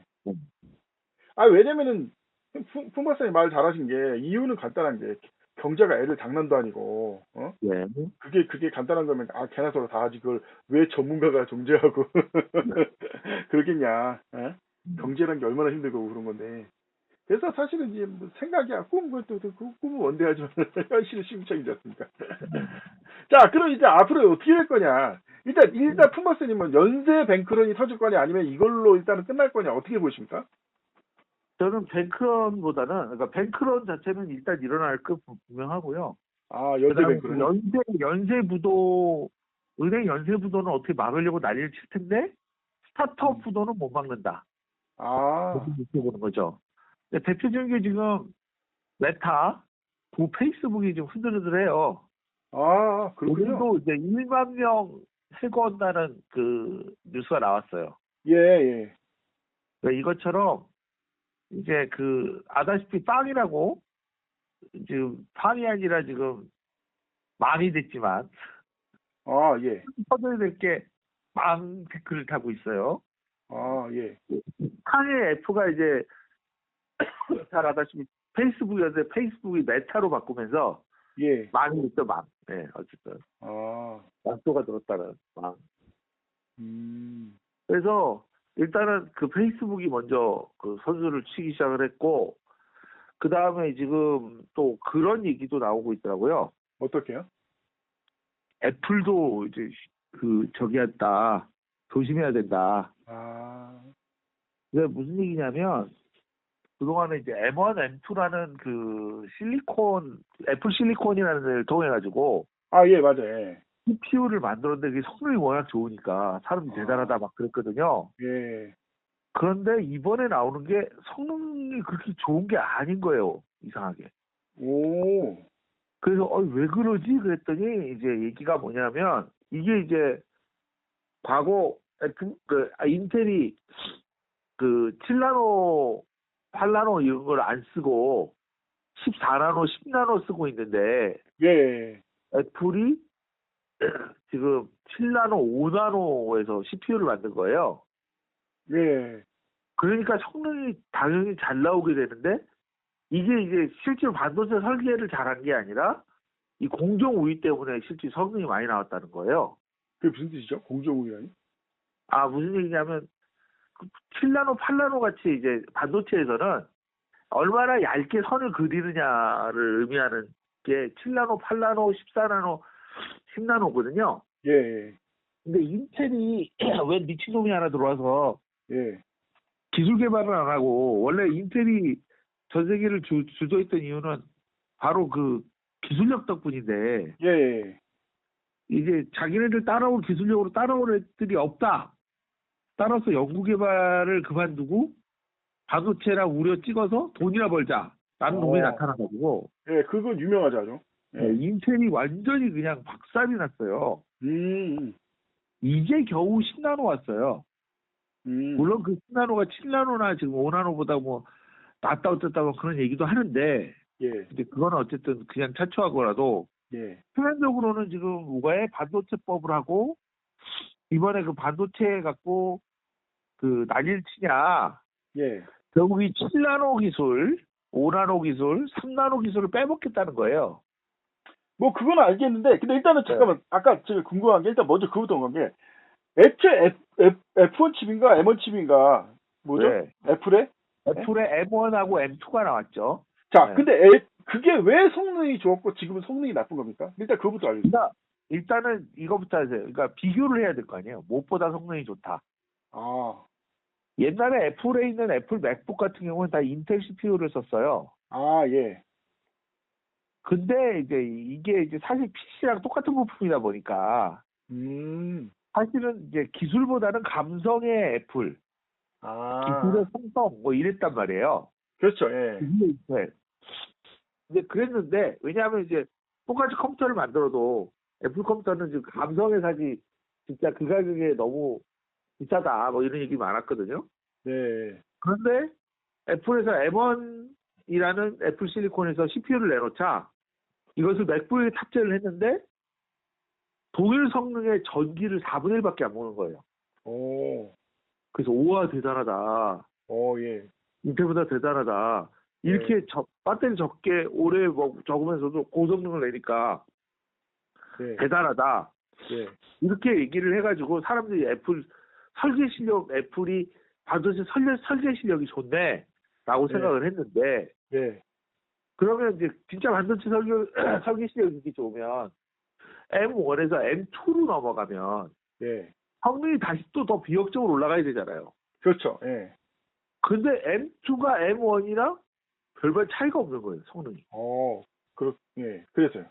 왜냐면은 품 박사님 말 잘하신 게 이유는 간단한 게 경제가 애들 장난도 아니고
예.
그게 간단한 거면 걔나 서로 다 하지 그걸 왜 전문가가 존재하고 그러겠냐. 경제라는 게 얼마나 힘들고 그런 건데. 그래서 사실은 이제 뭐 생각이야 그것도 꿈은 원대하지만 현실은 시궁창이지 않습니까? 자, 그럼 이제 앞으로 어떻게 될 거냐? 일단 품 박사님은 연쇄 뱅크런이 터질 거냐 아니면 이걸로 일단은 끝날 거냐 어떻게 보십니까?
저는 뱅크런보다는, 그러니까 뱅크런 자체는 일단 일어날 거 분명하고요.
연쇄 뱅크런.
은행 연쇄 부도는 어떻게 막으려고 난리를 칠 텐데, 스타트업 부도는 못 막는다. 그렇게 보는 거죠. 대표적인 게 지금, 메타, 페이스북이 지금 흔들흔들해요.
그렇군요.
오늘도 이제 1만 명 해고한다는 그 뉴스가 나왔어요.
예.
그러니까 이것처럼, 이제 아다시피 빵이라고 지금 판이 아니라 지금 망이 됐지만
아, 예.
터져야 될 게 망 태클을 타고 있어요.
아, 예.
상해 F가 이제 잘 아다시피 페이스북이었는데 페이스북이 메타로 바꾸면서
예.
망이 있어 망. 네, 어쨌든
아,
약도가 들었다는 망.
음,
그래서 일단은 그 페이스북이 먼저 그 선수를 치기 시작을 했고 그 다음에 지금 또 그런 얘기도 나오고 있더라고요.
어떻게요?
애플도 이제 그 저기 했다 조심해야 된다.
아,
이게 무슨 얘기냐면 그동안에 이제 M1, M2라는 그 실리콘 애플 실리콘이라는 데를 통해 가지고
아, 예, 맞아요. 예.
CPU를 만들었는데 그게 성능이 워낙 좋으니까 사람들이 대단하다 막 그랬거든요.
예.
그런데 이번에 나오는 게 성능이 그렇게 좋은 게 아닌 거예요. 이상하게.
오,
그래서 왜 그러지? 그랬더니 이제 얘기가 뭐냐면 이게 이제 과거 인텔이 그 7나노, 8나노 이런 걸 안 쓰고 14나노, 10나노 쓰고 있는데
예.
애플이 지금 7나노, 5나노에서 CPU를 만든 거예요.
예.
그러니까 성능이 당연히 잘 나오게 되는데 이게 이제 실제로 반도체 설계를 잘한 게 아니라 이 공정 우위 때문에 실제 성능이 많이 나왔다는 거예요.
그게 무슨 뜻이죠? 공정우위라니?
아, 무슨 얘기냐면 7나노, 8나노 같이 이제 반도체에서는 얼마나 얇게 선을 그리느냐를 의미하는 게 7나노, 8나노, 14나노, 10나노거든요.
예.
근데 인텔이 웬 미친놈이 하나 들어와서
예.
기술 개발을 안 하고 원래 인텔이 전 세계를 주도했던 이유는 바로 그 기술력 덕분인데
예.
이제 자기네들 따라올 기술력으로 따라올 애들이 없다. 따라서 연구 개발을 그만두고 반도체랑 우려 찍어서 돈이나 벌자. 라는 놈이 나타나가지고
예, 그건 유명하죠, 아주. 예.
인텔이 완전히 그냥 박살이 났어요.
음.
이제 겨우 10나노 왔어요. 물론 그 10나노가 7나노나 지금 5나노보다 뭐 낫다 어쨌다 뭐 그런 얘기도 하는데
예.
근데 그건 어쨌든 그냥 차초하고라도
예.
표면적으로는 지금 우가의 반도체법을 하고 이번에 그 반도체 갖고 그 난리를 치냐
예.
결국 이 7나노 기술, 5나노 기술, 3나노 기술을 빼먹겠다는 거예요.
뭐 그건 알겠는데, 근데 일단은 잠깐만, 아까 제가 궁금한 게 일단 먼저 그거부터 온 게, 애초에 F1 칩인가 M1 칩인가 뭐죠?
네.
애플에
M1하고 M2가 나왔죠.
자,
네.
근데 그게 왜 성능이 좋았고 지금은 성능이 나쁜 겁니까? 일단 그거부터 알려주세요.
그러니까 일단은 이거부터 하세요. 그러니까 비교를 해야 될 거 아니에요. 무엇보다 성능이 좋다.
아,
옛날에 애플에 있는 애플 맥북 같은 경우는 다 인텔 CPU를 썼어요.
아, 예.
근데 이제 이게 이제 사실 PC랑 똑같은 부품이다 보니까 사실은 이제 기술보다는 감성의 애플, 기술의 성성 뭐 이랬단 말이에요.
그렇죠, 예.
근데 그랬는데 왜냐하면 이제 똑같이 컴퓨터를 만들어도 애플 컴퓨터는 지금 감성의 사지 진짜 그 가격에 너무 비싸다 뭐 이런 얘기 많았거든요.
네.
그런데 애플에서 M1이라는 애플 실리콘에서 CPU를 내놓자 이것을 맥북에 탑재를 했는데 동일 성능의 전기를 4분의 1밖에 안 먹는 거예요.
오,
그래서 우와 대단하다.
예.
인텔보다 대단하다. 이렇게 배터리 적게 오래 적으면서도 고성능을 내니까 대단하다.
예.
이렇게 얘기를 해가지고 사람들이 애플 설계 실력, 애플이 반도체 설계 실력이 좋네라고 생각을 했는데 그러면 이제 진짜 반도체 설계 실력이 이렇게 좋으면 M1에서 M2로 넘어가면 성능이 다시 또 더 비역적으로 올라가야 되잖아요.
그렇죠, 예.
근데 M2가 M1이랑 별반 차이가 없는 거예요, 성능이.
예. 그래서요.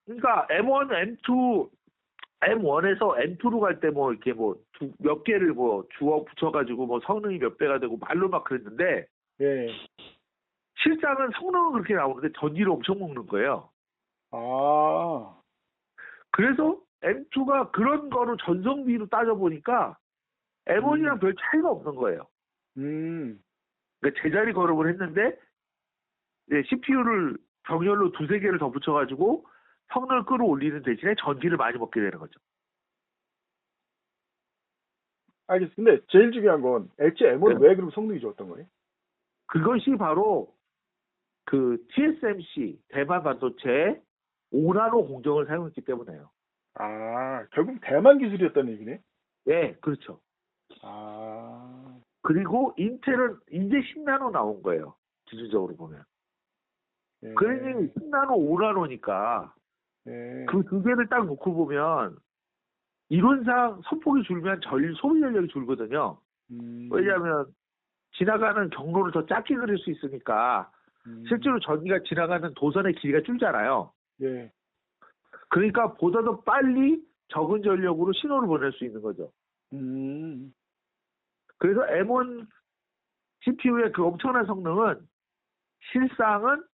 그러니까 M1, M2, M1에서 M2로 갈 때 뭐 이렇게 뭐 몇 개를 뭐 주워 붙여가지고 뭐 성능이 몇 배가 되고 말로 막 그랬는데 실상은 성능은 그렇게 나오는데 전기를 엄청 먹는 거예요. 그래서 M2가 그런 거로 전성비로 따져보니까 M1이랑 별 차이가 없는 거예요. 그러니까 제자리 걸음을 했는데 CPU를 병렬로 두세 개를 더 붙여가지고 성능을 끌어올리는 대신에 전기를 많이 먹게 되는 거죠.
알겠어. 근데 제일 중요한 건 애초에 M1은
네.
왜 그럼 성능이 좋았던 거예요?
그것이 바로 그 TSMC 대만 반도체의 5나노 공정을 사용했기 때문에요.
아, 결국 대만 기술이었다는 얘기네.
예, 그렇죠.
아,
그리고 인텔은 이제 10나노 나온 거예요. 기술적으로 보면.
예,
그러니 10나노, 5나노니까
예,
그 두 개를 딱 놓고 보면 이론상 선폭이 줄면 소비 전력이 줄거든요. 왜냐하면 지나가는 경로를 더 짧게 그릴 수 있으니까 실제로 전기가 지나가는 도선의 길이가 줄잖아요.
예,
그러니까 보다 더 빨리 적은 전력으로 신호를 보낼 수 있는 거죠. 그래서 M1 CPU의 그 엄청난 성능은 실상은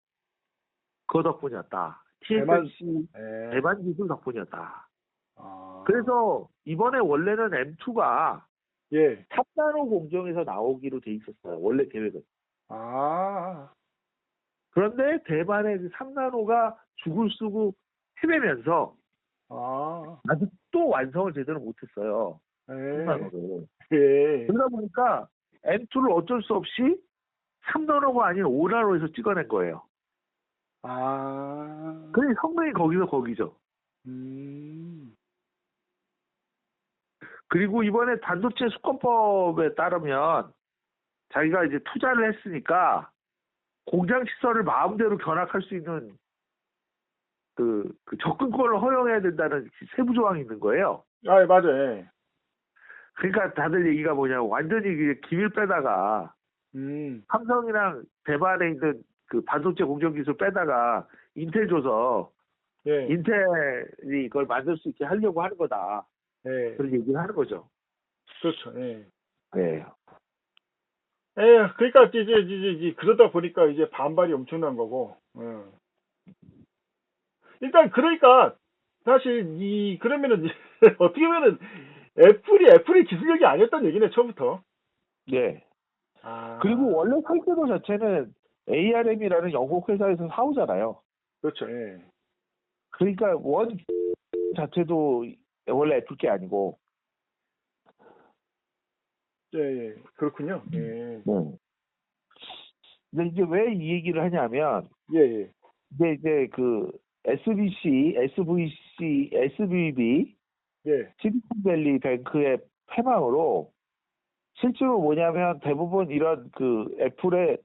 그 덕분이었다. TSMC
예,
대만 기술 덕분이었다.
아,
그래서 이번에 원래는 M2가
예,
3나노 공정에서 나오기로 돼 있었어요. 원래 계획은.
아,
그런데 대만의 그 3나노가 죽을 쓰고 헤매면서
아,
아직도 완성을 제대로 못했어요.
예,
3나노를.
예,
그러다 보니까 M2를 어쩔 수 없이 3나노가 아닌 5나노에서 찍어낸 거예요.
아,
그러니 성능이 거기서 거기죠. 그리고 이번에 반도체 수권법에 따르면 자기가 이제 투자를 했으니까 공장 시설을 마음대로 견학할 수 있는 그 접근권을 허용해야 된다는 세부 조항이 있는 거예요.
아, 예, 맞아요. 예.
그러니까 다들 얘기가 뭐냐면 완전히 기밀 빼다가 삼성이랑 대만에 있는 그 반도체 공정 기술 빼다가 인텔 줘서
예,
인텔이 이걸 만들 수 있게 하려고 하는 거다.
예,
그런 얘기를 하는 거죠.
그렇죠. 예.
네.
예, 그러니까 이제 그러다 보니까 이제 반발이 엄청난 거고. 일단 그러니까 사실 그러면은 어떻게 보면은 애플이 기술력이 아니었다는 얘기네 처음부터.
네.
아,
그리고 원래 설계도 자체는 ARM이라는 영국 회사에서 사오잖아요.
그렇죠. 예.
그러니까 원 자체도 원래 애플 게 아니고.
예, 예. 그렇군요. 예.
네. 근데 이제 왜 이 얘기를 하냐면
예, 예.
이제 그 SBC, SVC, SVB,
예.
실리콘밸리 뱅크의 패망으로 실제로 뭐냐면 대부분 이런 그 애플의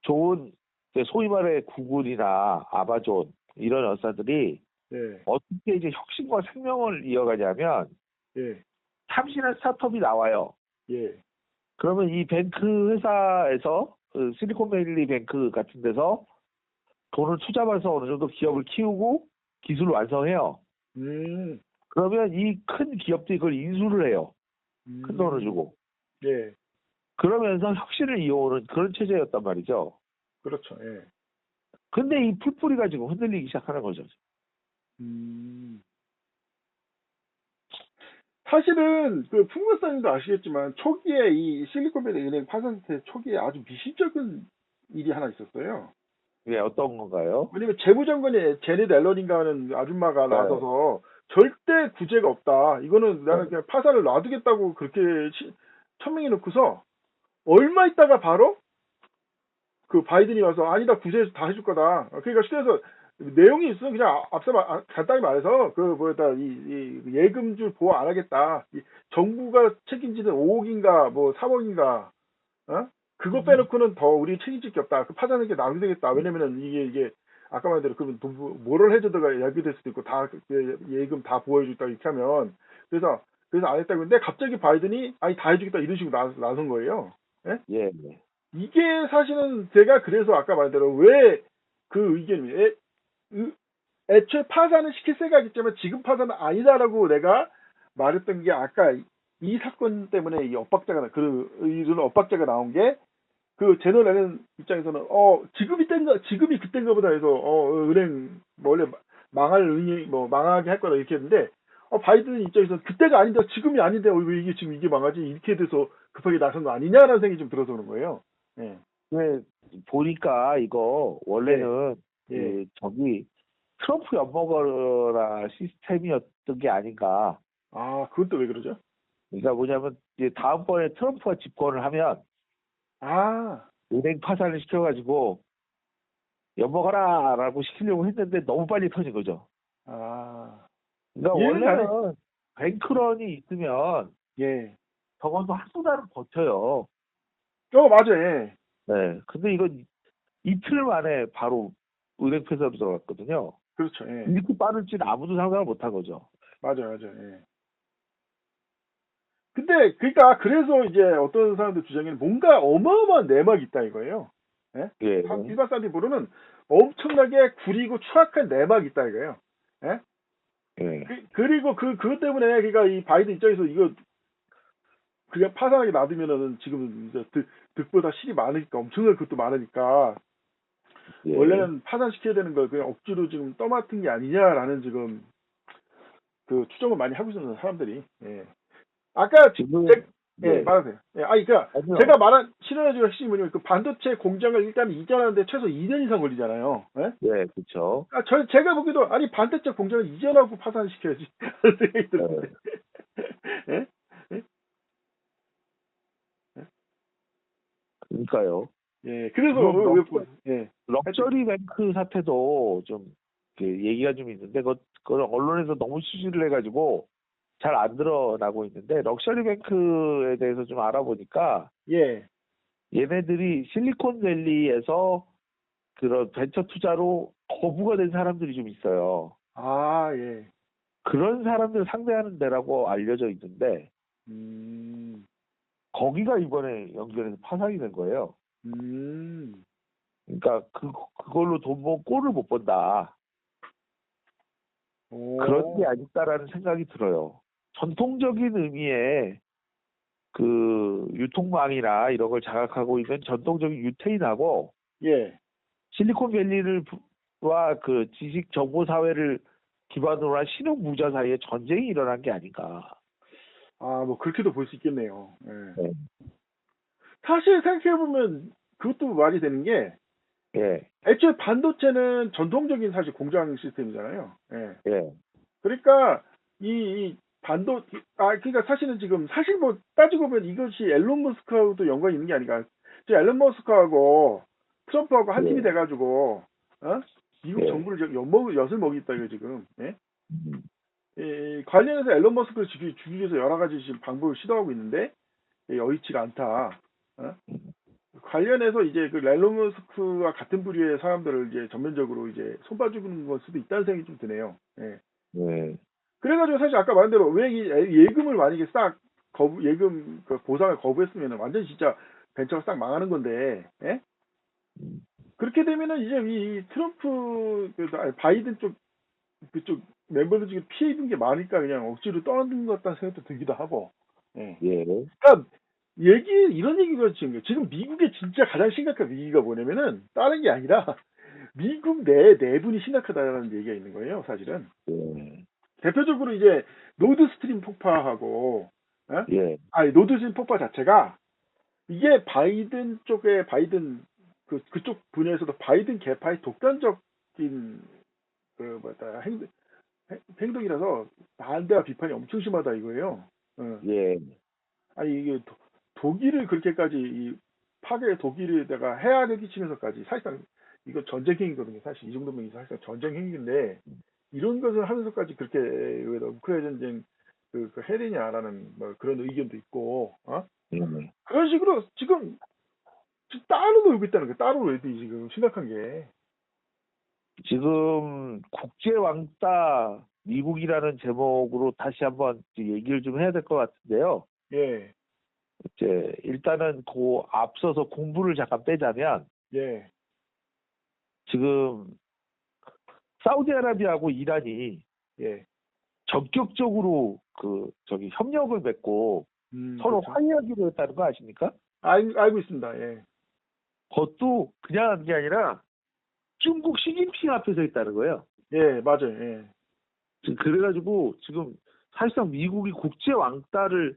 좋은 소위 말해 구글이나 아마존 이런 회사들이
예.
어떻게 이제 혁신과 생명을 이어가냐면
예.
참신한 스타트업이 나와요.
예.
그러면 이 뱅크 회사에서 그 실리콘밸리 뱅크 같은 데서 돈을 투자해서 어느 정도 기업을 키우고 기술을 완성해요. 그러면 이 큰 기업들이 그걸 인수를 해요. 큰 돈을 주고.
예.
그러면서 혁신을 이어오는 그런 체제였단 말이죠.
그렇죠. 예.
근데 이 풀뿌리가 지금 흔들리기 시작하는 거죠.
사실은 그 풍물사님도 아시겠지만 초기에 이 실리콘밸리 은행 파산 초기에 아주 미심쩍은 일이 하나 있었어요.
네, 어떤 건가요?
왜냐면 재무장관이 제닛 앨런인가 하는 아줌마가
네.
나서서 절대 구제가 없다. 이거는 나는
네.
그냥 파산을 놔두겠다고 그렇게 천명해 놓고서 얼마 있다가 바로 그 바이든이 와서 아니다 구제 다 해줄 거다. 그러니까 실제로 내용이 있어. 그냥 앞서 간단히 말해서 그 뭐였다 이 예금줄 보호 안 하겠다. 정부가 책임지는 5억인가 뭐 3억인가 그거 빼놓고는 더 우리 책임질 게 없다. 그 파산하는 게 낭비되겠다. 왜냐면은 이게 아까 말한 대로 그러면 뭐를 해줘다가 예비될 수도 있고 다 예금 다 보호해주겠다 이렇게 하면 그래서 안 했다고 했는데 갑자기 바이든이 아니 다 해주겠다 이런 식으로 나선 거예요. 예?
예.
이게 사실은 제가 그래서 아까 말한 대로 왜 그 의견이 애초에 파산을 시킬 생각이기 때문에 지금 파산은 아니다라고 내가 말했던 게 아까 이 사건 때문에 이 엇박자가 이런 엇박자가 나온 게 그 제너럴은 입장에서는 지금이 그때인가 보다 해서 은행 원래 망할 은행 망하게 할 거다 이렇게 했는데 바이든 입장에서는 그때가 아닌데 지금이 아닌데 왜 이게 지금 이게 망하지 이렇게 돼서 급하게 나선 거 아니냐라는 생각이 좀 들어서 그런 거예요. 예.
그 보니까 이거 원래는
예.
그 저기 트럼프 엿먹어라 시스템이었던 게 아닌가.
아, 그것도 왜 그러죠?
그러니까 뭐냐면 이제 다음번에 트럼프가 집권을 하면
아,
은행 파산을 시켜가지고 엿먹어라라고 시키려고 했는데 너무 빨리 터진 거죠.
아,
그러니까
이해는 가네.
원래는 뱅크런이 있으면
예.
적어도 한두 달은 버텨요.
맞아, 예.
네. 근데 이건 이틀 만에 바로 은행 폐쇄로 들어갔거든요.
그렇죠, 예.
이렇게 빠를지는 아무도 상상을 못한 거죠.
맞아, 예. 근데, 그러니까, 그래서 이제 어떤 사람들 주장에는 뭔가 어마어마한 내막이 있다 이거예요. 예?
예.
일반 사람들이 모르는 엄청나게 구리고 추악한 내막이 있다 이거예요. 예?
예.
그리고 그것 때문에, 그러니까 이 바이든 입장에서 이거 그냥 파산하게 놔두면은 지금 이제 득보다 실이 많으니까, 엄청나게 그것도 많으니까,
예.
원래는 파산시켜야 되는 걸 그냥 억지로 지금 떠맡은 게 아니냐라는 지금 그 추정을 많이 하고 있는 사람들이. 예. 아까
지금
예, 말하세요. 예, 그러니까
아니요.
제가 말한 신에너지가 핵심이 뭐냐면 그 반도체 공장을 일단 이전하는데 최소 2년 이상 걸리잖아요. 예?
예, 그렇죠.
제가 보기도 아니 반도체 공장을 이전하고 파산시켜야지 하는 생각이 드는데. 예? 예?
그러니까요.
예, 그래서
그럼
예,
럭셔리 뱅크 사태도 좀 그 얘기가 좀 있는데 그걸 언론에서 너무 취재를 해가지고 잘 안 드러나고 있는데 럭셔리 뱅크에 대해서 좀 알아보니까
예,
얘네들이 실리콘밸리에서 그런 벤처 투자로 거부가 된 사람들이 좀 있어요.
예,
그런 사람들 상대하는 데라고 알려져 있는데
음,
거기가 이번에 연결해서 파산이 된 거예요.
음,
그러니까 그걸로 꼴을 못 본다. 그런 게 아닐까라는 생각이 들어요. 전통적인 의미의 그 유통망이나 이런 걸 장악하고 있는 전통적인 유태인하고
예,
실리콘밸리와 그 지식 정보 사회를 기반으로 한 신흥 부자 사이에 전쟁이 일어난 게 아닌가.
뭐 그렇게도 볼 수 있겠네요. 예.
네.
사실 생각해보면 그것도 말이 되는 게
예,
애초에 반도체는 전통적인 사실 공장 시스템이잖아요. 예.
예,
그러니까 이 그러니까 사실은 지금 사실 뭐 따지고 보면 이것이 앨런 머스크하고도 연관이 있는 게 아닌가. 지금 앨런 머스크하고 트럼프하고 한 팀이
예,
돼가지고 미국
예.
정부를 지금 엿을 먹이겠다 이거 지금. 예?
음,
관련해서 앨런 머스크를 죽이기 위해서 여러 가지 지금 방법을 시도하고 있는데 여의치가 않다. 어? 관련해서 이제 그 앨런 머스크와 같은 부류의 사람들을 이제 전면적으로 이제 손봐주는 걸 수도 있다는 생각이 좀 드네요. 예.
예,
그래가지고 사실 아까 말한 대로 왜 이 예금을 만약에 싹 예금 그 보상을 거부했으면 완전 진짜 벤처가 싹 망하는 건데, 예?
음,
그렇게 되면은 이제 이 트럼프 바이든 쪽 그쪽 멤버들 중에 피해 입은 게 많으니까 그냥 억지로 떠는 것 같다는 생각도 들기도 하고, 예.
예,
그러니까 이런 얘기가 지금 미국의 진짜 가장 심각한 위기가 뭐냐면은 다른 게 아니라 미국 내분이 심각하다는 얘기가 있는 거예요, 사실은.
예,
대표적으로 이제 노드 스트림 폭파하고,
예,
노드 스트림 폭파 자체가 이게 바이든 쪽에 그쪽 분야에서도 바이든 개파의 독단적인 행동이라서 반대와 비판이 엄청 심하다 이거예요.
예,
아니 이게 독일을 그렇게까지 독일에다가 해악을 끼치면서까지 사실상 이거 전쟁 행위거든요. 사실 이 정도면 사실상 전쟁 행위인데 이런 것을 하면서까지 그렇게 왜 우크라이나 전쟁 해야 되냐라는 뭐 그런 의견도 있고,
예.
그런 식으로 지금 따로 놀고 있다는 거예요. 따로 놀고 지금 심각한 게.
지금 국제 왕따 미국이라는 제목으로 다시 한번 얘기를 좀 해야 될 것 같은데요.
예,
이제 일단은 그 앞서서 공부를 잠깐 빼자면
예,
지금 사우디아라비아하고 이란이
예.
전격적으로 협력을 맺고 서로
그렇죠.
화해하기로 했다는 거 아십니까?
알고 있습니다. 예,
그것도 그냥 한 게 아니라 중국 시진핑 앞에 서 있다는 거예요.
예, 맞아요. 예,
그래가지고 지금 사실상 미국이 국제 왕따를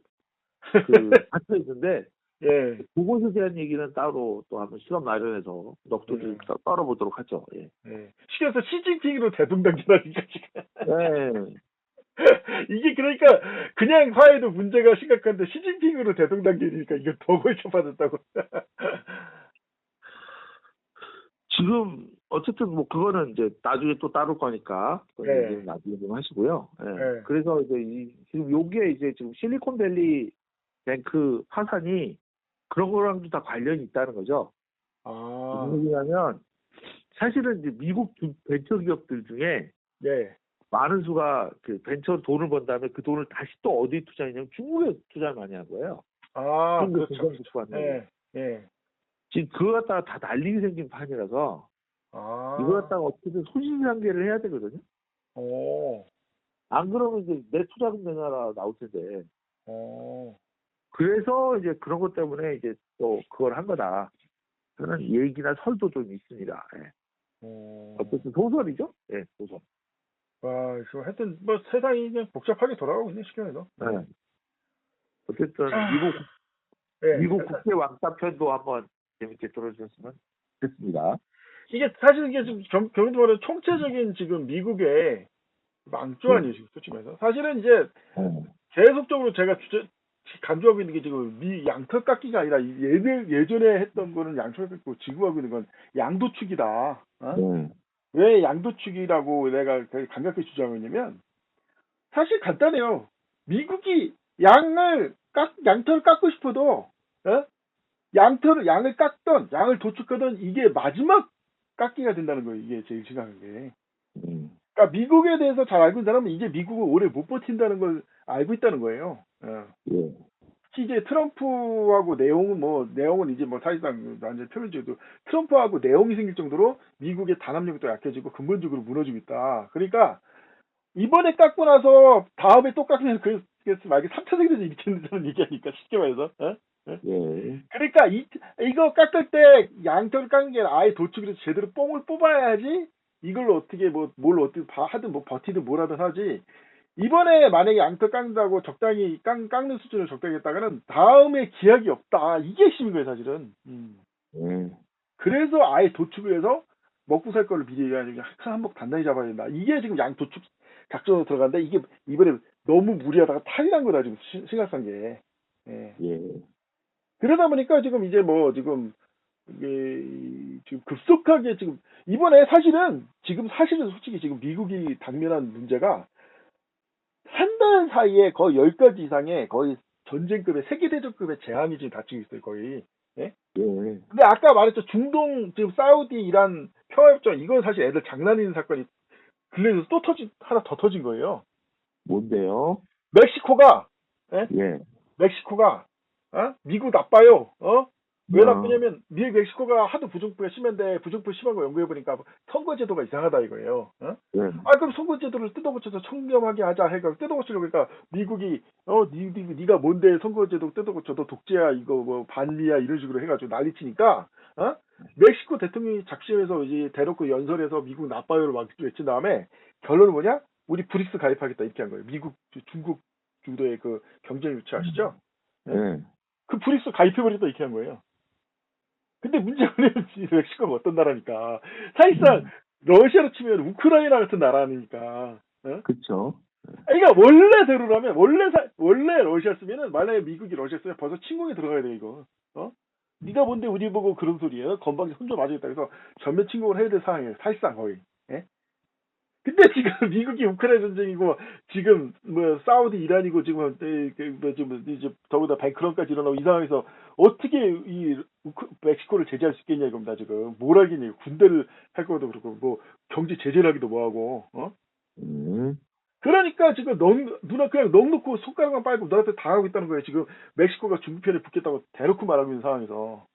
받고 있는데
예.
그것에 대한 얘기는 따로 또 한번 시간 마련해서 넋두리 떨어보도록 하죠. 예.
예. 시켜서 시진핑으로 대동단계라니까 지금.
네.
이게 그러니까 그냥 화해도 문제가 심각한데 시진핑으로 대동단계니까 이거 더 골쳐받았다고.
지금 어쨌든 뭐 그거는 이제 나중에 또 따를 거니까 그건
네.
얘기는 나중에 좀 하시고요. 예.
네.
그래서 이제 지금 요게 이제 지금 실리콘밸리 뱅크 파산이 그런 거랑도 다 관련이 있다는 거죠.
아,
무슨 얘기냐면 사실은 이제 미국 벤처 기업들 중에
네.
많은 수가 그 벤처 돈을 번 다음에 그 돈을 다시 또 어디 투자했냐면 중국에 투자를 많이 한 거예요.
아,
중국
그렇죠.
공산주권
예, 예.
지금 그거 갖다가 다 난리가 생긴 판이라서
아,
이거 갖다가 어떻게든 손실상계를 해야 되거든요.
오,
안 그러면 이제 내 투자금 내놔라 나올 텐데.
오,
그래서 이제 그런 것 때문에 이제 또 그걸 한 거다. 그런 얘기나 설도 좀 있습니다. 예.
오.
어쨌든 소설이죠? 예, 소설.
와, 이거 하여튼 뭐 세상이 그냥 복잡하게 돌아가고 있네, 쉽게 말해서.
예. 어쨌든
아, 예.
미국 국제 왕따편도 한번 재밌게 들어주셨으면 좋겠습니다.
이게 사실 이게 지금 경우도 말해 총체적인 지금 미국의 망조 아니에요, 지금 솔직히 말해서. 사실은 이제 계속적으로 제가 강조하고 있는 게 지금 양털 깎기가 아니라 예전에 했던 거는 양털 깎고 지금 하고 있는 건 양도축이다. 어? 왜 양도축이라고 내가 강력히 주장하고 있냐면 사실 간단해요. 미국이 양털을 깎고 싶어도 어? 양을 깎던 양을 도축하던 이게 마지막 깎기가 된다는 거예요. 이게 제일 중요한 게. 그러니까 미국에 대해서 잘 알고 있는 사람은 이제 미국을 오래 못 버틴다는 걸 알고 있다는 거예요. 특히 이제 트럼프하고 내용은 이제 뭐 사실상 완전 표면적으로 트럼프하고 내용이 생길 정도로 미국의 단합력도 약해지고 근본적으로 무너지고 있다. 그러니까 이번에 깎고 나서 다음에 또 깎으면 그래서 만약에 3차 세계대전 일으키는 얘기하니까 쉽게 말해서. 그러니까 이거 깎을 때 양털을 깎는 게 아예 도축을 해서 제대로 뽕을 뽑아야지 이걸로 어떻게 뭘 어떻게 하든 뭐 버티든 뭘 하든 하지. 이번에 만약에 양털 깎는다고 적당히 깎는 수준을 적당히 했다가는 다음에 기약이 없다. 이게 핵심인 거예요, 사실은. 그래서 아예 도축을 해서 먹고 살 거를 미리 얘기하는 게 항상 한몫 단단히 잡아야 된다. 이게 지금 양 도축 작전으로 들어간다. 이게 이번에 너무 무리하다가 탈이난 거다, 지금 심각한 게. 그러다 보니까 지금 이제 이게 지금 급속하게 지금 이번에 사실은 솔직히 지금 미국이 당면한 문제가 한 달 사이에 거의 10가지 이상의 거의 전쟁급의 세계대전급의 재앙이 지금 닥치고 있어요, 거의. 근데 아까 말했죠, 중동 지금 사우디 이란 평화협정 이건 사실 애들 장난이는 사건이 근래에서 또 하나 더 터진 거예요.
뭔데요?
멕시코가 미국 나빠요. 왜 나쁘냐면 멕시코가 하도 부정부가 심한데 부정부 심한 거 연구해 보니까 선거제도가 이상하다 이거예요. 그럼 선거제도를 뜯어고쳐서 청렴하게 하자 해가 뜯어고치려고 그러니까 미국이 네가 뭔데 선거제도 뜯어고쳐도 독재야 이거 뭐 반미야 이런 식으로 해가지고 난리치니까 멕시코 대통령이 작심해서 이제 대놓고 연설해서 미국 나빠요를 막 외친 다음에 결론은 뭐냐? 우리 브릭스 가입하겠다 이렇게 한 거예요. 미국, 중국 주도의 그 경제 유치 아시죠? 그 브릭스 가입해버렸다 이렇게 한 거예요. 근데 문제는 멕시코가 어떤 나라니까 사실상 러시아로 치면 우크라이나 같은 나라니까.
그렇죠.
그러니까 원래대로라면 원래 러시아였으면은 만약에 미국이 러시아였으면 벌써 침공에 들어가야 돼 이거. 네가 뭔데 우리 보고 그런 소리예요? 건방지 손좀 맞으겠다 해서 전면 침공을 해야 될 상황이에요. 사실상 거의. 근데 지금 미국이 우크라이나 전쟁이고 지금 뭐 사우디 이란이고 지금 이제 더구나 뱅크런까지 일어나고 이 상황에서 어떻게 이 멕시코를 제재할 수 있겠냐 이겁니다. 지금 뭘 하겠냐. 군대를 할 것도 그렇고 뭐 경제 제재를 하기도 뭐하고. 그러니까 지금 누나 그냥 넉놓고 손가락만 빨고 너한테 당하고 있다는 거예요. 지금 멕시코가 중국 편에 붙겠다고 대놓고 말하고 있는 상황에서.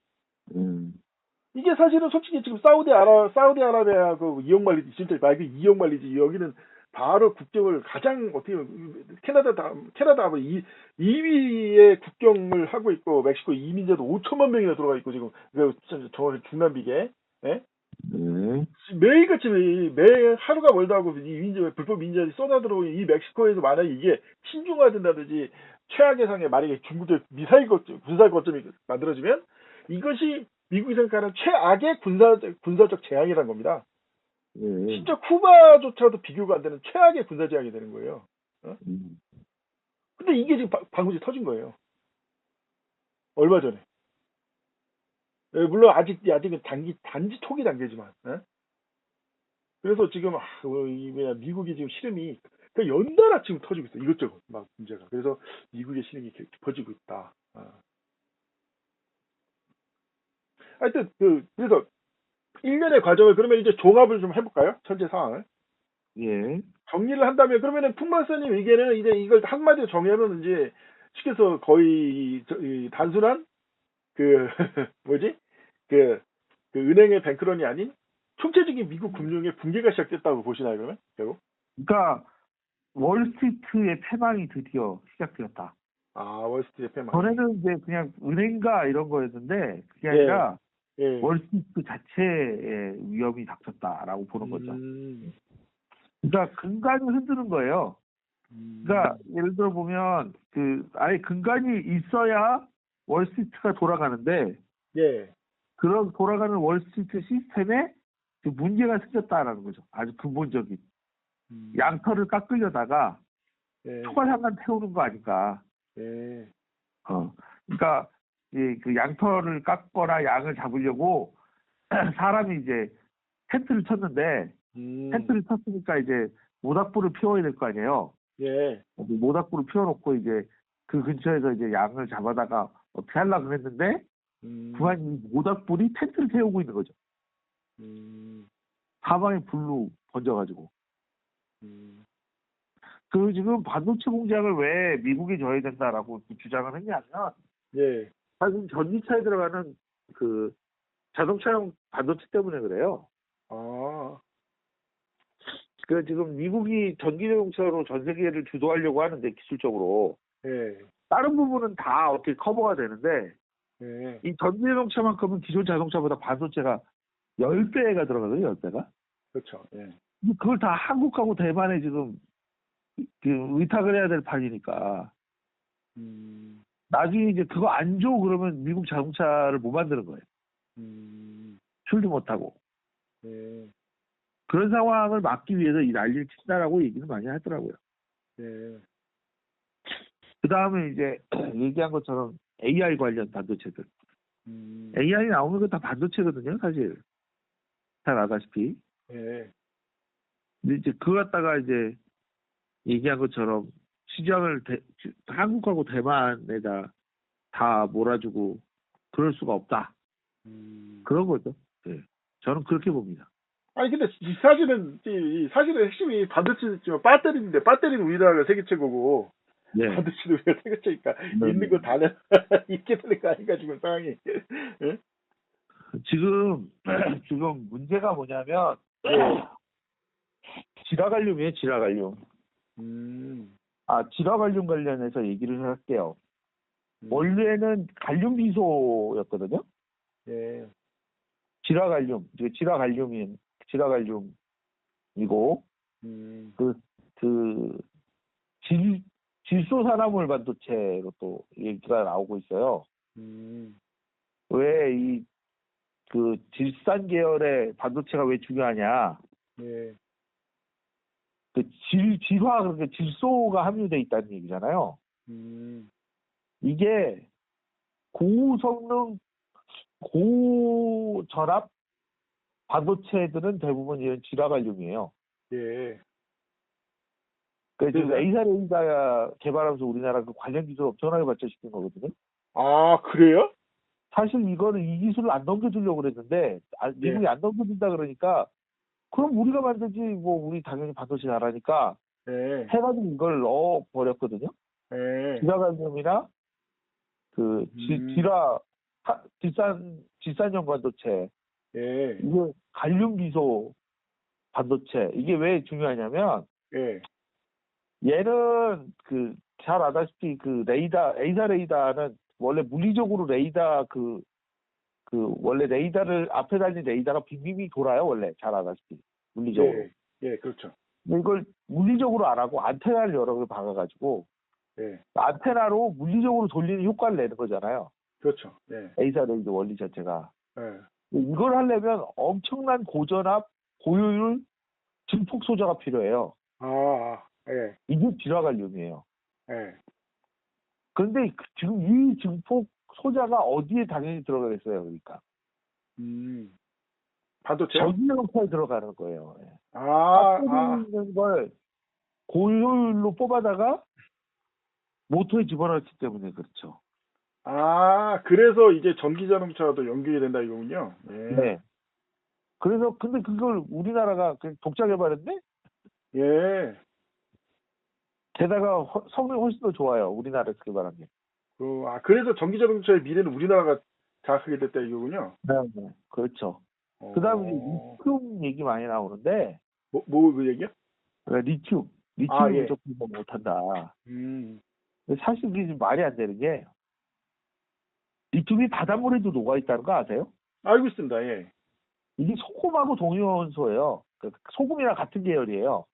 이게 사실은 솔직히 지금 사우디아라비아 그 이용 말리지 진짜 말 그 이용 말리지 여기는 바로 국경을 가장 어떻게 보면 캐나다가 2위의 국경을 하고 있고 멕시코 이민자도 5천만 명이나 들어가 있고 지금 정확히 중남미계 매일같이 매 하루가 멀다 하고 이 불법 민자들이 쏟아들어오고 이 멕시코에서 만약에 이게 신중화된다든지 최악의 상황에 만약에 중국의 미사일 거점, 군사 거점이 만들어지면 이것이 미국이 생각하는 최악의 군사적 재앙이라는 겁니다.
예.
심지어 쿠바조차도 비교가 안 되는 최악의 군사 재앙이 되는 거예요. 어? 근데 이게 지금 방금이 터진 거예요. 얼마 전에. 예, 물론 아직은 단지 초기 단계지만. 예? 그래서 지금 이 뭐야, 미국이 지금 시름이 그 연달아 지금 터지고 있어. 이것저것 막 문제가. 그래서 미국의 시름이 깊어지고 있다. 하여튼 그래서 1년의 과정을 그러면 이제 종합을 좀 해볼까요? 현재 상황을.
예.
정리를 한다면 그러면은 풍만사님 의견은 이제 이걸 한마디로 정리하면 이제 쉽게 해서 거의 이 단순한 그 뭐지 그 은행의 뱅크런이 아닌 총체적인 미국 금융의 붕괴가 시작됐다고 보시나요 그러면 결국?
그러니까 월스트리트의 패망이 드디어 시작되었다.
아 월스트리트 패망.
전에는 이제 그냥 은행가 이런 거였는데 그게
예.
아니라
예.
월스트리트 자체의 위험이 닥쳤다라고 보는 거죠. 그러니까 근간을 흔드는 거예요. 그러니까 예를 들어 보면 아예 근간이 있어야 월스트리트가 돌아가는데
예.
그런 돌아가는 월스트리트 시스템에 문제가 생겼다라는 거죠. 아주 근본적인 양털을 깎으려다가
예.
초과상관 태우는 거 아닌가.
예.
그러니까 그 양털을 깎거나 양을 잡으려고 사람이 이제 텐트를 쳤는데 텐트를 쳤으니까 이제 모닥불을 피워야 될 거 아니에요.
예.
모닥불을 피워놓고 이제 그 근처에서 이제 양을 잡아다가 어떻게 하려고 했는데 그만 이 모닥불이 텐트를 태우고 있는 거죠. 사방에 불로 번져가지고. 그 지금 반도체 공장을 왜 미국이 져야 된다라고 주장을 했냐면
예.
사실 전기차에 들어가는 그 자동차용 반도체 때문에 그래요.
아.
그 지금 미국이 전기자동차로 전 세계를 주도하려고 하는데 기술적으로
예.
다른 부분은 다 어떻게 커버가 되는데
예.
이 전기자동차만큼은 기존 자동차보다 반도체가 10배가 들어가거든요. 10배가.
그렇죠. 예.
그걸 다 한국하고 대만에 지금 의탁을 해야 될 판이니까 나중에 이제 그거 안 줘 그러면 미국 자동차를 못 만드는 거예요. 출도 못하고.
예.
그런 상황을 막기 위해서 이 난리를 친다라고 얘기는 많이 하더라고요.
예.
그 다음에 이제 얘기한 것처럼 AI 관련 반도체들. AI 나오는 건 다 반도체거든요, 사실. 잘 아다시피.
예.
근데 이제 그거 갖다가 이제 얘기한 것처럼 시장을 한국하고 대만에다 다 몰아주고 그럴 수가 없다. 그런 거죠. 네. 저는 그렇게 봅니다.
아니 근데 이 사실은 핵심이 반도체지만 배터리인데 배터리는 우리나라가 세계 최고고
네.
반도체도 우리가 세계 최니까
네.
있는 거 다 있게 되는 거 아닌가 지금 상황이. 예?
지금 문제가 뭐냐면 지라갈륨이에요, 지라갈륨. 지라갈륨 관련해서 얘기를 할게요. 원래는 갈륨 비소였거든요.
예.
지라갈륨, 지라갈륨이고 질소산화물 반도체로 또 얘기가 나오고 있어요. 왜 질산 계열의 반도체가 왜 중요하냐?
예.
그러니까 질소가 함유돼 있다는 얘기잖아요. 이게 고성능, 고전압 반도체들은 대부분 이런 지라갈륨이에요.
예.
그래서 지금 에이사레이다 개발하면서 우리나라 그 관련 기술 엄청나게 발전시킨 거거든요.
아 그래요?
사실 이거는 이 기술을 안 넘겨주려고 그랬는데 미국이 안 넘겨준다 그러니까 그럼 우리가 만들지 뭐 우리 당연히 반도체 잘하니까 해가지고 이걸 넣어 버렸거든요. 지라갈륨이나 질산형 반도체, 이게 갈륨 비소 반도체 이게 왜 중요하냐면 얘는 잘 아다시피 에이사 레이더는 원래 물리적으로 레이더 원래 레이더를 앞에 달린 레이더가 빙빙이 돌아요. 원래 잘 아다시피 물리적으로.
예, 그렇죠.
근데 이걸 물리적으로 안 하고 안테나를 여러 개 박아가지고
예.
안테나로 물리적으로 돌리는 효과를 내는 거잖아요.
그렇죠. 예.
에이사 레이저 원리 자체가.
예.
이걸 하려면 엄청난 고전압, 고효율 증폭 소자가 필요해요.
예.
이게 질화갈륨이에요.
예.
그런데 지금 이 증폭 소자가 어디에 당연히 들어가겠어요, 그러니까.
반도체요?
전기장차에 들어가는 거예요. 예.
아,
배터리 있는 걸 고효율로 뽑아다가 모터에 집어넣기 때문에 그렇죠.
그래서 이제 전기자동차도 연결이 된다 이거군요. 예.
네. 그래서 근데 그걸 우리나라가 그냥 독자 개발했네?
예.
게다가 성능이 훨씬 더 좋아요. 우리나라에서 개발한 게.
그래서 전기자동차의 미래는 우리나라가 장악하게 됐다 이거군요.
네. 그렇죠. 그다음에 이제
어,
리튬 얘기 많이 나오는데
그 얘기야?
그러니까 리튬이
예.
부족해서 못한다.
음.
근데 사실 그게 좀 말이 안 되는 게 리튬이 바닷물에도 녹아 있다는 거 아세요?
알고 있습니다. 예.
이게 소금하고 동위원소예요. 소금이랑 같은 계열이에요.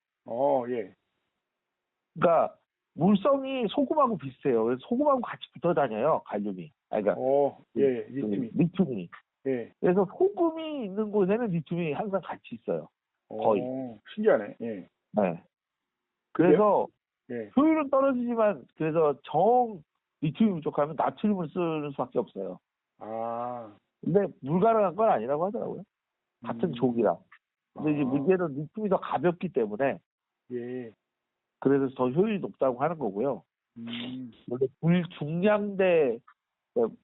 예.
그러니까 물성이 소금하고 비슷해요. 그래서 소금하고 같이 붙어 다녀요, 갈륨이. 그러니까
예. 리튬이.
리튬이.
예.
그래서 소금이 있는 곳에는 리튬이 항상 같이 있어요. 거의.
신기하네. 예.
네. 그래서
예.
효율은 떨어지지만 그래서 리튬이 부족하면 나트륨을 쓰는 수밖에 없어요. 근데 불가능한 건 아니라고 하더라고요. 같은 족이라. 근데 이제 문제는 리튬이 더 가볍기 때문에
예.
그래서 더 효율이 높다고 하는 거고요. 원래 불중량 대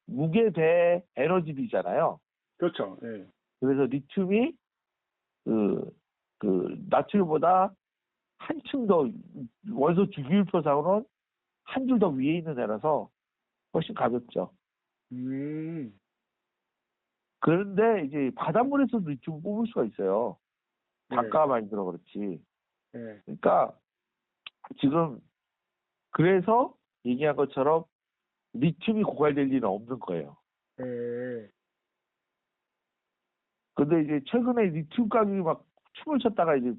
무게 대 에너지 비잖아요.
그렇죠. 예.
그래서 리튬이 그 나트륨보다 한층 더 원소 주기율표상으로는 한 줄 더 위에 있는 애라서 훨씬 가볍죠. 그런데 이제 바닷물에서도 리튬 뽑을 수가 있어요. 단가가 많이 들어 그렇지.
예.
그러니까 지금 그래서 얘기한 것처럼 리튬이 고갈될 일은 없는 거예요.
예.
근데 이제 최근에 리튬 가격이 막 춤을 췄다가 이제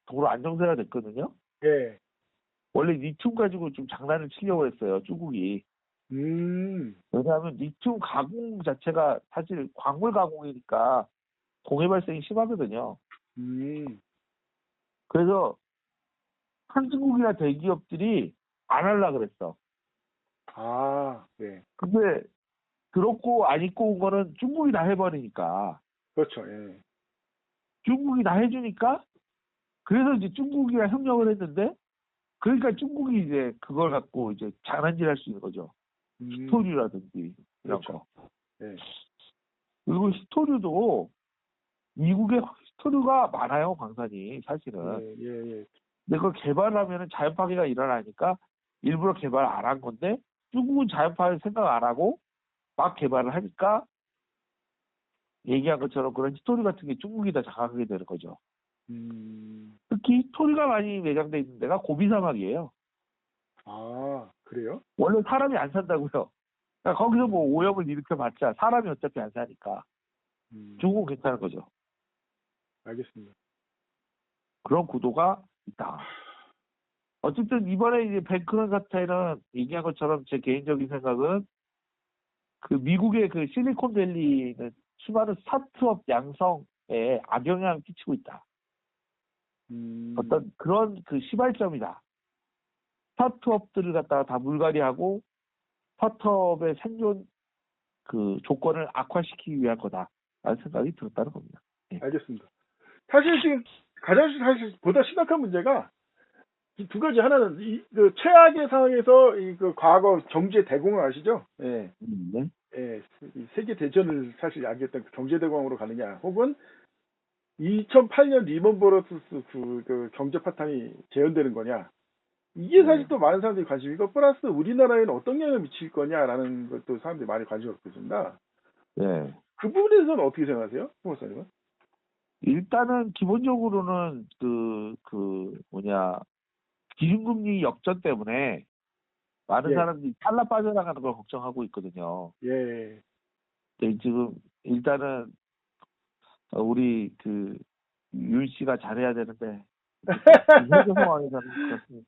도로 안정세가 됐거든요.
예.
원래 리튬 가지고 좀 장난을 치려고 했어요, 중국이. 왜냐하면 리튬 가공 자체가 사실 광물 가공이니까 공해 발생이 심하거든요. 그래서 한중국이나 대기업들이 안 하려고 그랬어.
예.
근데 들었고 안 입고 온 거는 중국이 다 해버리니까.
그렇죠. 예.
중국이 다 해주니까 그래서 이제 중국이랑 협력을 했는데 그러니까 중국이 이제 그걸 갖고 이제 장난질 할 수 있는 거죠. 히토류라든지 이런
그렇죠.
거.
예.
그리고 히토류도 미국에 히토류가 많아요, 광산이 사실은.
예.
근데 그걸 개발하면은 자연 파괴가 일어나니까 일부러 개발 안 한 건데 중국은 자연 파괴 생각 안 하고 막 개발을 하니까 얘기한 것처럼 그런 히토류 같은 게 중국이 다 장악하게 되는 거죠. 특히 히토류가 많이 매장돼 있는 데가 고비 사막이에요.
그래요?
원래 사람이 안 산다고요. 그러니까 거기서 뭐 오염을 일으켜봤자 사람이 어차피 안 사니까 중국은 괜찮은 거죠.
알겠습니다.
그런 구도가 있다. 어쨌든 이번에 이제 뱅크런 사태는 얘기한 것처럼 제 개인적인 생각은 그 미국의 그 실리콘밸리는 수많은 스타트업 양성에 악영향을 끼치고 있다. 어떤 그런 그 시발점이다. 스타트업들을 갖다가 다 물갈이하고 스타트업의 생존 그 조건을 악화시키기 위한 거다라는 생각이 들었다는 겁니다. 예.
알겠습니다. 사실 지금 가장 보다 심각한 문제가 이 두 가지. 하나는 그 최악의 상황에서 그 과거 경제 대공황 아시죠? 예.
네.
예. 세계 대전을 사실 야기했던 그 경제 대공황으로 가느냐, 혹은 2008년 리먼 브러더스 그 경제 파탄이 재현되는 거냐. 이게 사실 또 많은 사람들이 관심이고, 플러스 우리나라에는 어떤 영향을 미칠 거냐라는 것도 사람들이 많이 관심을 갖고 있습니다.
네.
그 부분에 대해서는 어떻게 생각하세요, 홍 박사님은?
일단은 기본적으로는 기준금리 역전 때문에 많은
예.
사람들이 탈라 빠져나가는 걸 걱정하고 있거든요.
예.
네, 지금 일단은 우리 윤 씨가 잘해야 되는데 현재 상황에서는 그렇습니다.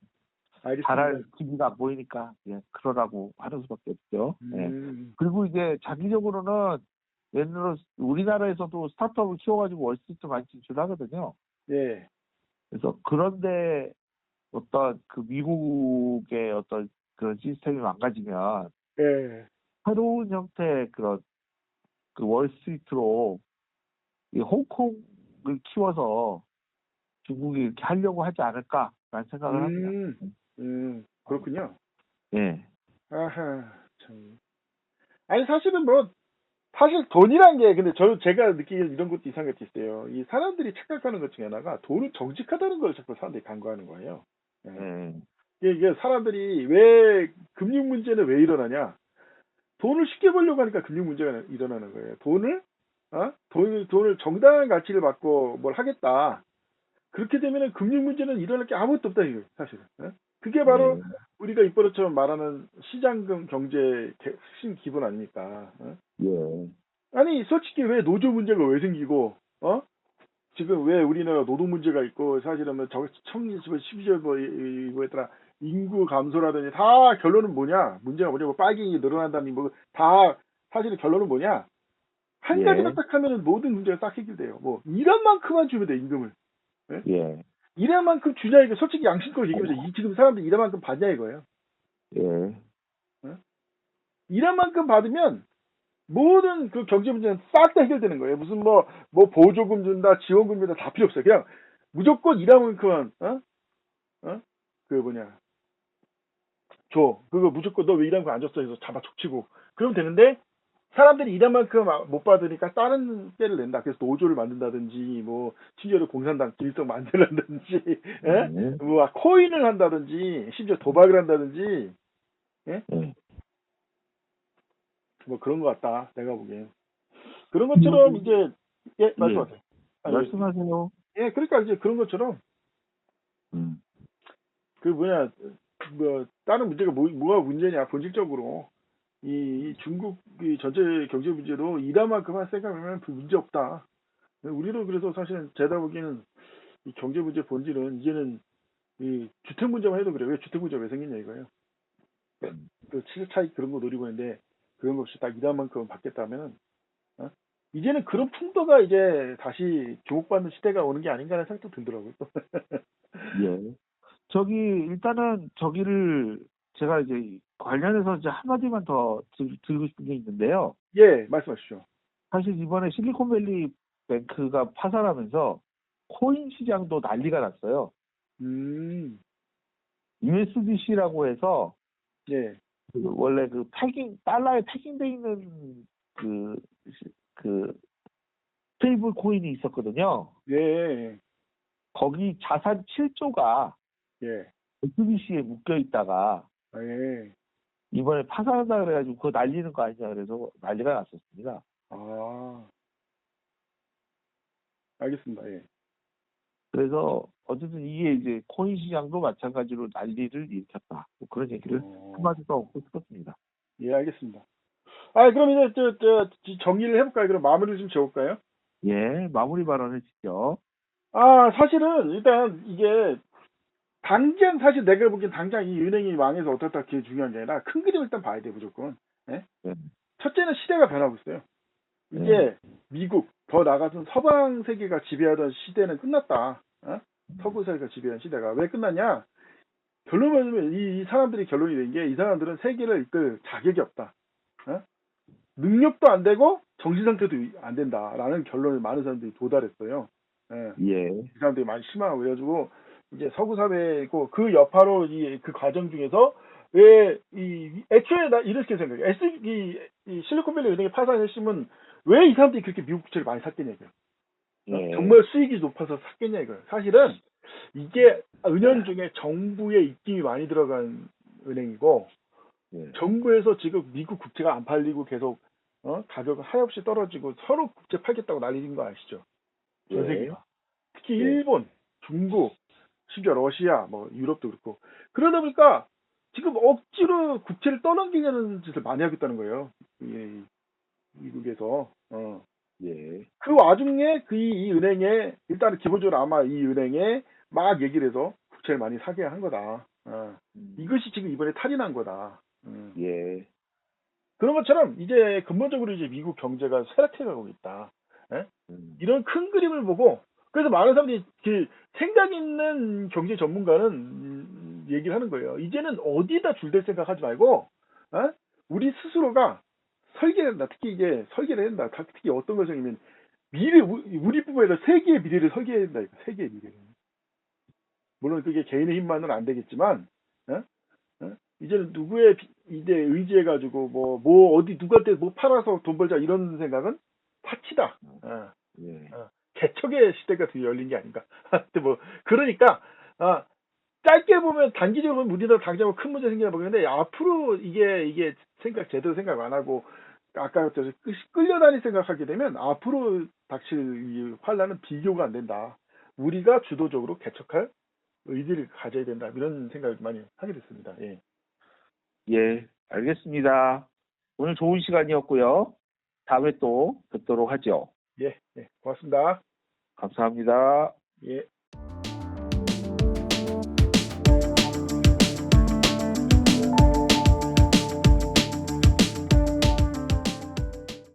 알겠습니다.
잘할 기미가 안 보이니까 예, 그러라고 하는 수밖에 없죠. 예.
음,
그리고 이제 장기적으로는 예를 들어 우리나라에서도 스타트업을 키워가지고 월스트리트 많이 진출하거든요.
예,
그래서 그런데 어떤 그 미국의 어떤 그런 시스템이 망가지면
예.
새로운 형태의 그런 그 월스트리트로 이 홍콩을 키워서 중국이 이렇게 하려고 하지 않을까라는 생각을 합니다.
음, 그렇군요.
예,
아하, 참. 아니, 사실은 뭐, 사실 돈이란 게, 근데 제가 느끼기엔 이런 것도 이상한 것도 있어요. 이 사람들이 착각하는 것 중에 하나가 돈은 정직하다는 걸 자꾸 사람들이 간과하는 거예요. 예.
예,
이게 사람들이 왜, 금융 문제는 왜 일어나냐? 돈을 쉽게 벌려고 하니까 금융 문제가 일어나는 거예요. 돈을 정당한 가치를 받고 뭘 하겠다. 그렇게 되면은 금융 문제는 일어날 게 아무것도 없다, 이거예요, 사실은. 예? 그게 바로
예,
우리가 이번처럼 말하는 시장금 경제의 핵심 기본 아닙니까? 어?
예,
아니, 솔직히 왜 노조 문제가 왜 생기고, 지금 왜 우리나라 노동 문제가 있고, 사실은 뭐, 12절 뭐, 뭐였더라, 인구 감소라든지, 다 결론은 뭐냐? 문제가 뭐냐? 뭐, 빨갱이 늘어난다니, 뭐, 다, 사실은 결론은 뭐냐? 한 가지만
예,
딱 하면은 모든 문제가 딱 해결돼요. 뭐, 일한 만큼만 주면 돼, 임금을. 예?
예,
일한 만큼 주냐, 이거 솔직히 양심껏 얘기하면 지금 사람들 일한 만큼 받냐, 이거예요.
예,
예? 일한 만큼 받으면, 모든 그 경제 문제는 싹 다 해결되는 거예요. 무슨 뭐 보조금 준다, 지원금 준다, 다 필요 없어요. 그냥 무조건 일한 만큼만, 그 뭐냐, 줘. 그거 무조건 너 왜 일한 거 안 줬어 해서 잡아 족치고. 그러면 되는데, 사람들이 일한 만큼 못 받으니까 다른 때를 낸다. 그래서 노조를 만든다든지, 뭐, 심지어 공산당 길성 만들한다든지, 예?
예,
뭐, 코인을 한다든지, 심지어 도박을 한다든지, 예?
예.
뭐 그런 것 같다. 내가 보기엔. 그런 것처럼
그리고
이제, 예,
예,
말씀하세요. 아니,
말씀하세요.
예, 그러니까 이제 그런 것처럼
음,
그 뭐냐, 뭐 다른 문제가 뭐가 문제냐, 본질적으로 이 중국 이 전체 경제 문제로 이다만큼만 생각하면 그 문제 없다. 우리도 그래서 사실은 제가 보기에는 이 경제 문제 본질은 이제는 이 주택 문제만 해도 그래요. 왜 주택 문제가 왜 생겼냐 이거예요. 그 시세 차익 그런 거 노리고 있는데 그런 거 없이 딱 이다만큼 받겠다면은, 어? 이제는 그런 풍토가 이제 다시 주목받는 시대가 오는 게 아닌가라는 생각도 들더라고요.
예. 저기 일단은 저기를 제가 이제 관련해서 이제 한마디만 더 드리고 싶은 게 있는데요.
예, 말씀하시죠.
사실 이번에 실리콘밸리 뱅크가 파산하면서 코인 시장도 난리가 났어요.
음,
USDC라고 해서
예,
원래 그 달러에 패킹돼 있는 그, 그 스테이블 코인이 있었거든요.
예,
거기 자산 7조가
예,
SBC에 묶여 있다가
예.
이번에 파산한다 그래가지고 그거 날리는 거 아니냐 그래서 난리가 났었습니다.
아, 알겠습니다. 예.
그래서 어쨌든 이게 이제 코인 시장도 마찬가지로 난리를 일으켰다. 뭐 그런 얘기를
어,
한마디 더 얻고 싶었습니다.
예, 알겠습니다. 아, 그럼 이제 정리를 해볼까요? 그럼 마무리를 좀 지어볼까요?
예, 마무리 발언 해주시죠.
아, 사실은 일단 이게 당장 사실 내가 보기엔 당장 이 은행이 망해서 어떻다 그게 중요한 게 아니라 큰 그림을 일단 봐야 돼 무조건. 예?
예,
첫째는 시대가 변하고 있어요.
예,
이제 미국 더 나아가서 서방 세계가 지배하던 시대는 끝났다. 서구 세계가 지배한 시대가 왜 끝났냐? 결론을 내면 이 사람들이 결론이 낸 게 이 사람들은 세계를 이끌 자격이 없다. 어? 능력도 안 되고 정신 상태도 안 된다라는 결론을 많은 사람들이 도달했어요. 예.
예,
이 사람들이 많이 실망하고 그래가지고 이제 서구 사회고 그 여파로 그 과정 중에서 왜 이 애초에 나 이렇게 생각해. 이 실리콘밸리 은행의 파산의 핵심은 왜 이 사람들이 그렇게 미국 부채를 많이 샀겠냐 이거예요.
예,
정말 수익이 높아서 샀겠냐 이거예요. 사실은 이게 은연 중에 정부의 입김이 많이 들어간 은행이고
예,
정부에서 지금 미국 국채가 안 팔리고 계속 가격은 하염없이 떨어지고 서로 국채 팔겠다고 난리인 거 아시죠? 전
예,
세계가. 특히
예,
일본, 중국, 심지어 러시아, 뭐 유럽도 그렇고 그러다 보니까 지금 억지로 국채를 떠넘기려는 짓을 많이 하겠다는 거예요. 미국에서.
예,
그 와중에 이 은행에 일단은 기본적으로 아마 이 은행에 막 얘기를 해서 국채를 많이 사게 한 거다. 이것이 지금 이번에 탈이 난 거다.
예.
그런 것처럼 이제 근본적으로 이제 미국 경제가 쇠락해가고 있다. 예? 이런 큰 그림을 보고 그래서 많은 사람들이 그 생각 있는 경제 전문가는 얘기를 하는 거예요. 이제는 어디다 줄댈 생각하지 말고 우리 스스로가 설계를 한다. 특히 이게 설계를 한다. 특히 어떤 것이냐면 미래 우리뿐만 아니라 세계의 미래를 설계해야 된다. 세계의 미래를. 물론 그게 개인의 힘만은 안 되겠지만 이제는 누구의 이제 의지해가지고 뭐 어디 누구한테 뭐 팔아서 돈 벌자 이런 생각은 파치다.
예.
개척의 시대가 드디어 열린 게 아닌가. 근데 뭐 그러니까 짧게 보면 단기적으로 보면 우리나라 당장 큰 문제 생기나 보겠는데 앞으로 이게 제대로 생각 안 하고 아까 끌려다닐 생각하게 되면 앞으로 닥칠 이 환란은 비교가 안 된다. 우리가 주도적으로 개척할 의지를 가져야 된다. 이런 생각을 많이 하게 됐습니다. 예.
예, 알겠습니다. 오늘 좋은 시간이었고요. 다음에 또 뵙도록 하죠.
예, 고맙습니다.
감사합니다.
예.